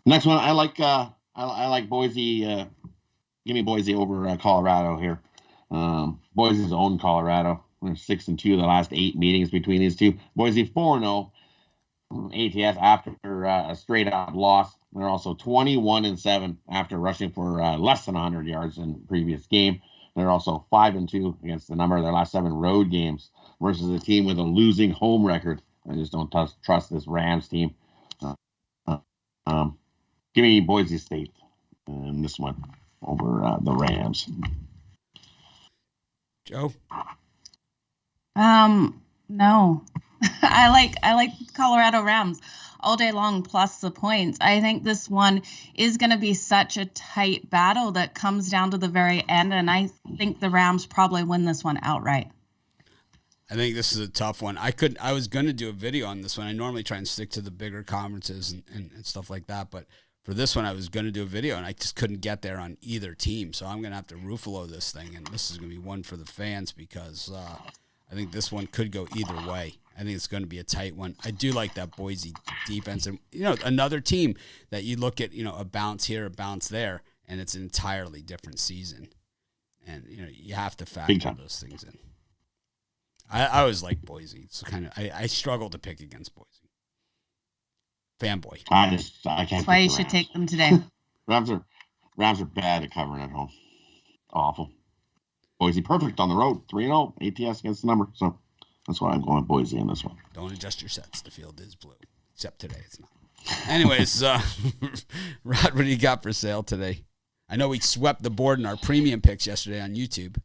Next one, I like Boise. Give me Boise over Colorado here. Boise's owned Colorado. They're 6-2 the last 8 meetings between these two. Boise 4-0 ATS after a straight out loss. They're also 21-7 after rushing for less than 100 yards in the previous game. They're also 5-2 against the number of their last 7 road games versus a team with a losing home record. I just don't trust this Rams team. Give me Boise State in this one over the Rams. Joe? No. I like Colorado Rams all day long plus the points. I think this one is going to be such a tight battle that comes down to the very end, and I think the Rams probably win this one outright. I think this is a tough one. I was going to do a video on this one. I normally try and stick to the bigger conferences and stuff like that, but for this one I was going to do a video, and I just couldn't get there on either team, so I'm going to have to Ruffalo this thing, and this is going to be one for the fans because I think this one could go either way. I think it's going to be a tight one. I do like that Boise defense. And, another team that you look at, a bounce here, a bounce there, and it's an entirely different season. And, you have to factor those things in. I always like Boise. It's kind of I struggle to pick against Boise. Fanboy. I can't. That's why you should take them today. Rams are bad at covering at home. Awful. Boise perfect on the road. 3-0 ATS against the number. So that's why I'm going Boise in this one. Don't adjust your sets. The field is blue. Except today it's not. Anyways, Rod, what do you got for sale today? I know we swept the board in our premium picks yesterday on YouTube.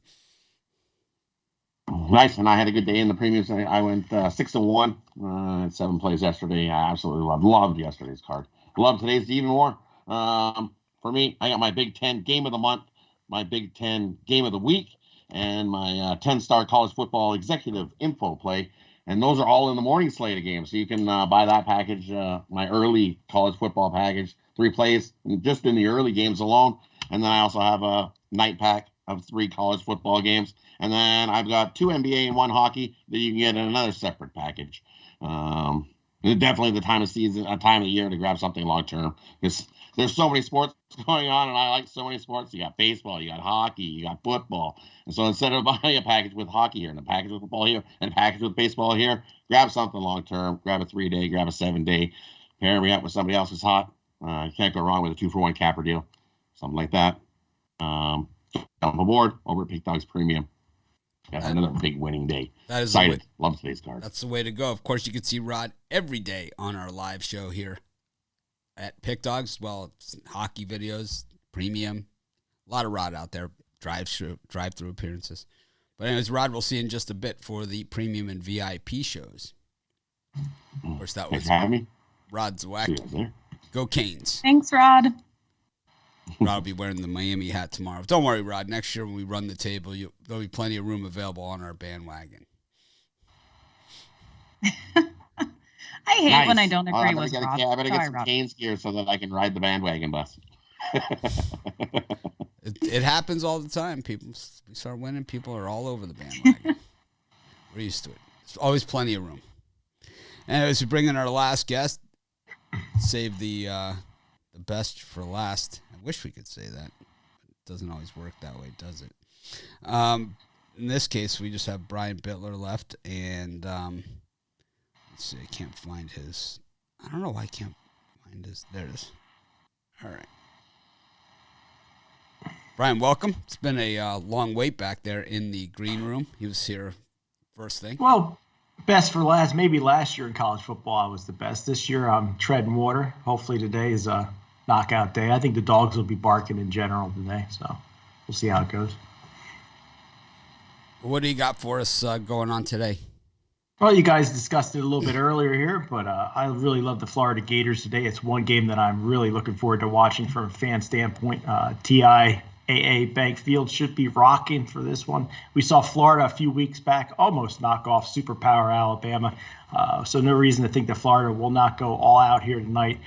Nice, and I had a good day in the premiums. I went 6-1 at 7 plays yesterday. I absolutely loved yesterday's card. Love today's even more. For me, I got my Big Ten game of the month, my Big Ten game of the week, and my 10-star college football executive info play. And those are all in the morning slate of games. So you can buy that package, my early college football package, 3 plays just in the early games alone. And then I also have a night pack of 3 college football games. And then I've got 2 NBA and 1 hockey that you can get in another separate package. Definitely the time of season, a time of the year to grab something long term, because there's so many sports going on, and I like so many sports. You got baseball, you got hockey, you got football. And so instead of buying a package with hockey here and a package with football here and a package with baseball here, grab something long term. Grab a 3-day, grab a 7-day. Pair me up with somebody else who's hot. You can't go wrong with a 2-for-1 capper deal, something like that. Jump aboard over at Pig Dogs Premium. Got another big winning day. That is excited. Love today's card. That's the way to go. Of course, you can see Rod every day on our live show here at Pick Dogs. Well, hockey videos, premium, a lot of Rod out there, drive-through appearances. But anyways, Rod, we'll see you in just a bit for the premium and VIP shows. Of course, that was Rod Zwak. Go Canes. Thanks, Rod. Rod will be wearing the Miami hat tomorrow. Don't worry, Rod. Next year when we run the table, there'll be plenty of room available on our bandwagon. I hate when I don't agree with Rod. I better get some Canes gear so that I can ride the bandwagon bus. It happens all the time. We start winning. People are all over the bandwagon. We're used to it. There's always plenty of room. And as we bring in our last guest, save the best for last. I wish we could say that. It doesn't always work that way, does it? In this case, we just have Brian Bittler left, and let's see, I can't find his. I don't know why I can't find his. There it is. All right. Brian, welcome. It's been a long wait back there in the green room. He was here first thing. Well, best for last. Maybe last year in college football I was the best. This year I'm treading water. Hopefully today is a knockout day. I think the dogs will be barking in general today, so we'll see how it goes. What do you got for us going on today? Well, you guys discussed it a little bit earlier here, but I really love the Florida Gators today. It's one game that I'm really looking forward to watching from a fan standpoint. TIAA Bank Field should be rocking for this one. We saw Florida a few weeks back almost knock off superpower Alabama. So no reason to think that Florida will not go all out here tonight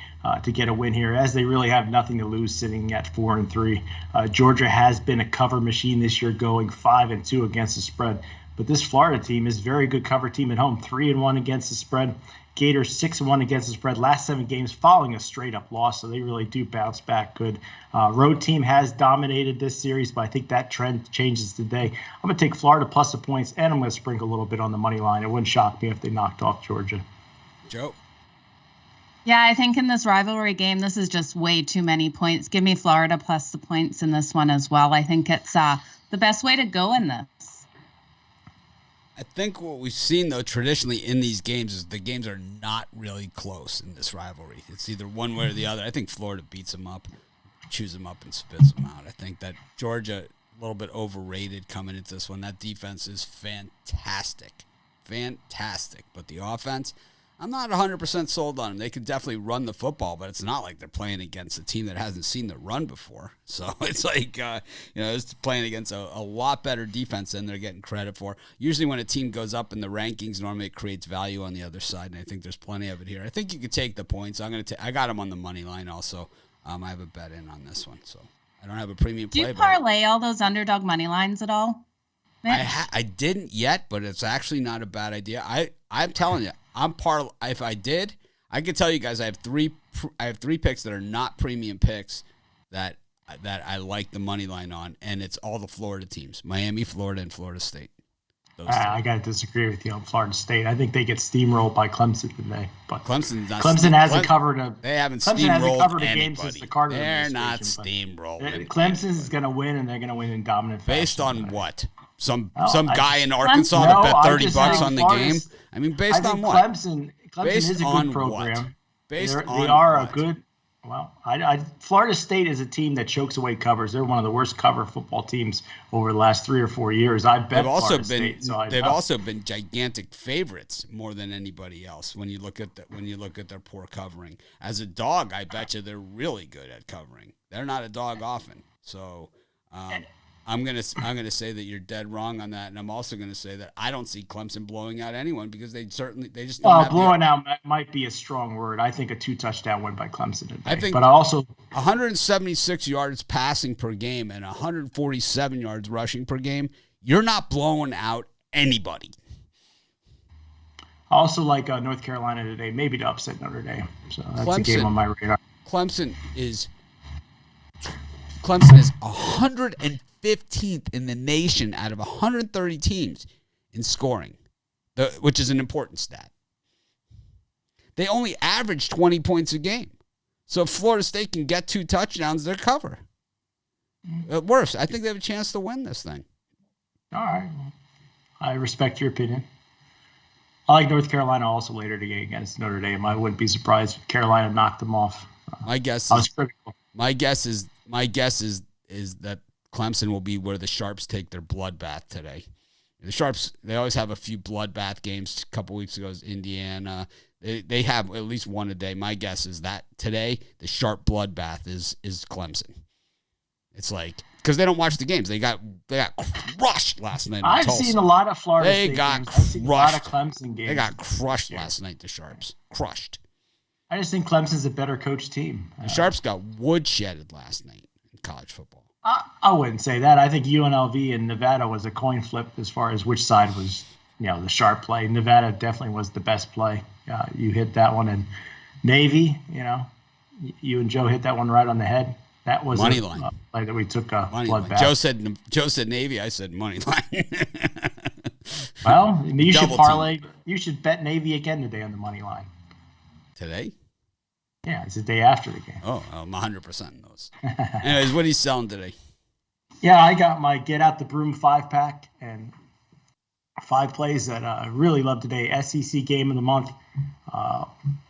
to get a win here, as they really have nothing to lose sitting at 4-3. Georgia has been a cover machine this year, going 5-2 against the spread. But this Florida team is a very good cover team at home, 3-1 against the spread. Gators 6-1 against the spread last 7 games following a straight-up loss, so they really do bounce back good. Road team has dominated this series, but I think that trend changes today. I'm going to take Florida plus the points, and I'm going to sprinkle a little bit on the money line. It wouldn't shock me if they knocked off Georgia. Joe? Yeah, I think in this rivalry game, this is just way too many points. Give me Florida plus the points in this one as well. I think it's the best way to go in this. I think what we've seen, though, traditionally in these games is the games are not really close in this rivalry. It's either one way or the other. I think Florida beats them up, chews them up, and spits them out. I think that Georgia, a little bit overrated coming into this one. That defense is fantastic. But the offense, I'm not 100% sold on them. They could definitely run the football, but it's not like they're playing against a team that hasn't seen the run before. So it's like, it's playing against a lot better defense than they're getting credit for. Usually when a team goes up in the rankings, normally it creates value on the other side, and I think there's plenty of it here. I think you could take the points. I got them on the money line also. I have a bet in on this one, so I don't have a premium play. Do you parlay all those underdog money lines at all? I didn't yet, but it's actually not a bad idea. I'm telling you, if I did, I could tell you guys I have three picks that are not premium picks that I like the money line on, and it's all the Florida teams: Miami, Florida, and Florida State. I got to disagree with you on Florida State. I think they get steamrolled by Clemson today. But Clemson hasn't covered a. They haven't Clemson steamrolled hasn't covered a anybody. game since the Carter They're not administration, steamrolling. Clemson is going to win, and they're going to win in dominant fashion. Based on what? Some guy in Arkansas that bet $30 on the game. I mean, based on what? Clemson is a good program. Based on they are what? a good. Well, Florida State is a team that chokes away covers. They're one of the worst cover football teams over the last 3 or 4 years. I bet They've also Florida been State, they've also been gigantic favorites more than anybody else when you look at their poor covering. As a dog, I bet you they're really good at covering. They're not a dog often. So I'm gonna say that you're dead wrong on that, and I'm also gonna say that I don't see Clemson blowing out anyone because they just don't have blowing out might be a strong word. I think a 2-touchdown win by Clemson today. I think, but I also 176 yards passing per game and 147 yards rushing per game. You're not blowing out anybody. I also like North Carolina today, maybe to upset Notre Dame. So that's a game on my radar. Clemson is 115th in the nation out of 130 teams in scoring, which is an important stat. They only average 20 points a game. So if Florida State can get 2 touchdowns, they're cover. At worst, I think they have a chance to win this thing. All right. I respect your opinion. I like North Carolina also later today against Notre Dame. I wouldn't be surprised if Carolina knocked them off. My guess is that Clemson will be where the Sharps take their bloodbath today. The Sharps, they always have a few bloodbath games. A couple weeks ago, it was Indiana. They have at least one a day. My guess is that today the Sharp bloodbath is Clemson. It's like, because they don't watch the games. They got crushed last night. I've seen a lot of Florida State games. I've seen a lot of Clemson games. They got crushed last night, the Sharps. Crushed. I just think Clemson's a better coached team. The Sharps got woodshedded last night in college football. I wouldn't say that. I think UNLV and Nevada was a coin flip as far as which side was, the sharp play. Nevada definitely was the best play. You hit that one, and Navy, you and Joe hit that one right on the head. That was money line play that we took a blood bath. Joe said Navy. I said money line. Well, you should parlay. You should bet Navy again today on the money line. Today? Yeah, it's the day after the game. Oh, I'm 100% in those. Anyways, what are you selling today? Yeah, I got my Get Out the Broom 5-pack and 5 plays that I really love today. SEC game of the month.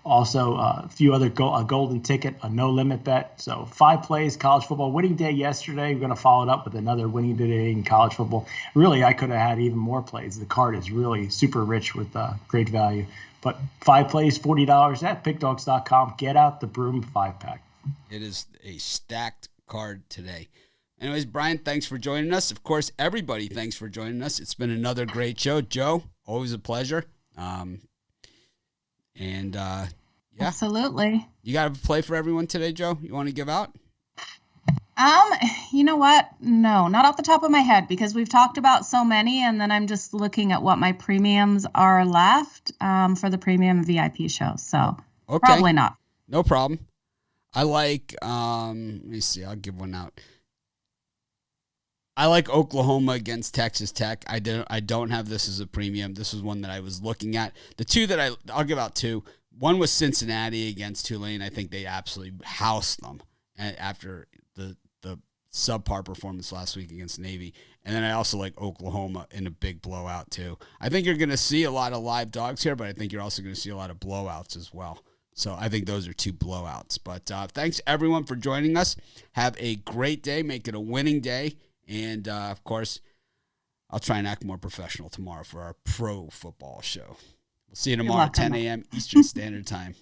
Also, a few other a golden ticket, a no-limit bet. So 5 plays, college football. Winning day yesterday. We're going to follow it up with another winning day in college football. Really, I could have had even more plays. The card is really super rich with great value. But 5 plays, $40 at pickdogs.com. Get Out the Broom 5-pack. It is a stacked card today. Anyways, Brian, thanks for joining us. Of course, everybody, thanks for joining us. It's been another great show. Joe, always a pleasure. Yeah. Absolutely. You got a play for everyone today, Joe? You want to give out? You know what? No, not off the top of my head because we've talked about so many, and then I'm just looking at what my premiums are left for the premium VIP show. So Probably not. No problem. I like, let me see, I'll give one out. I like Oklahoma against Texas Tech. I don't have this as a premium. This was one that I was looking at. The two that I'll give out 2. One was Cincinnati against Tulane. I think they absolutely housed them after the subpar performance last week against Navy. And then I also like Oklahoma in a big blowout too. I think you're going to see a lot of live dogs here, but I think you're also going to see a lot of blowouts as well. So I think those are 2 blowouts. But thanks everyone for joining us. Have a great day. Make it a winning day. And of course, I'll try and act more professional tomorrow for our pro football show. We'll see you tomorrow at 10 a.m. Eastern Standard Time.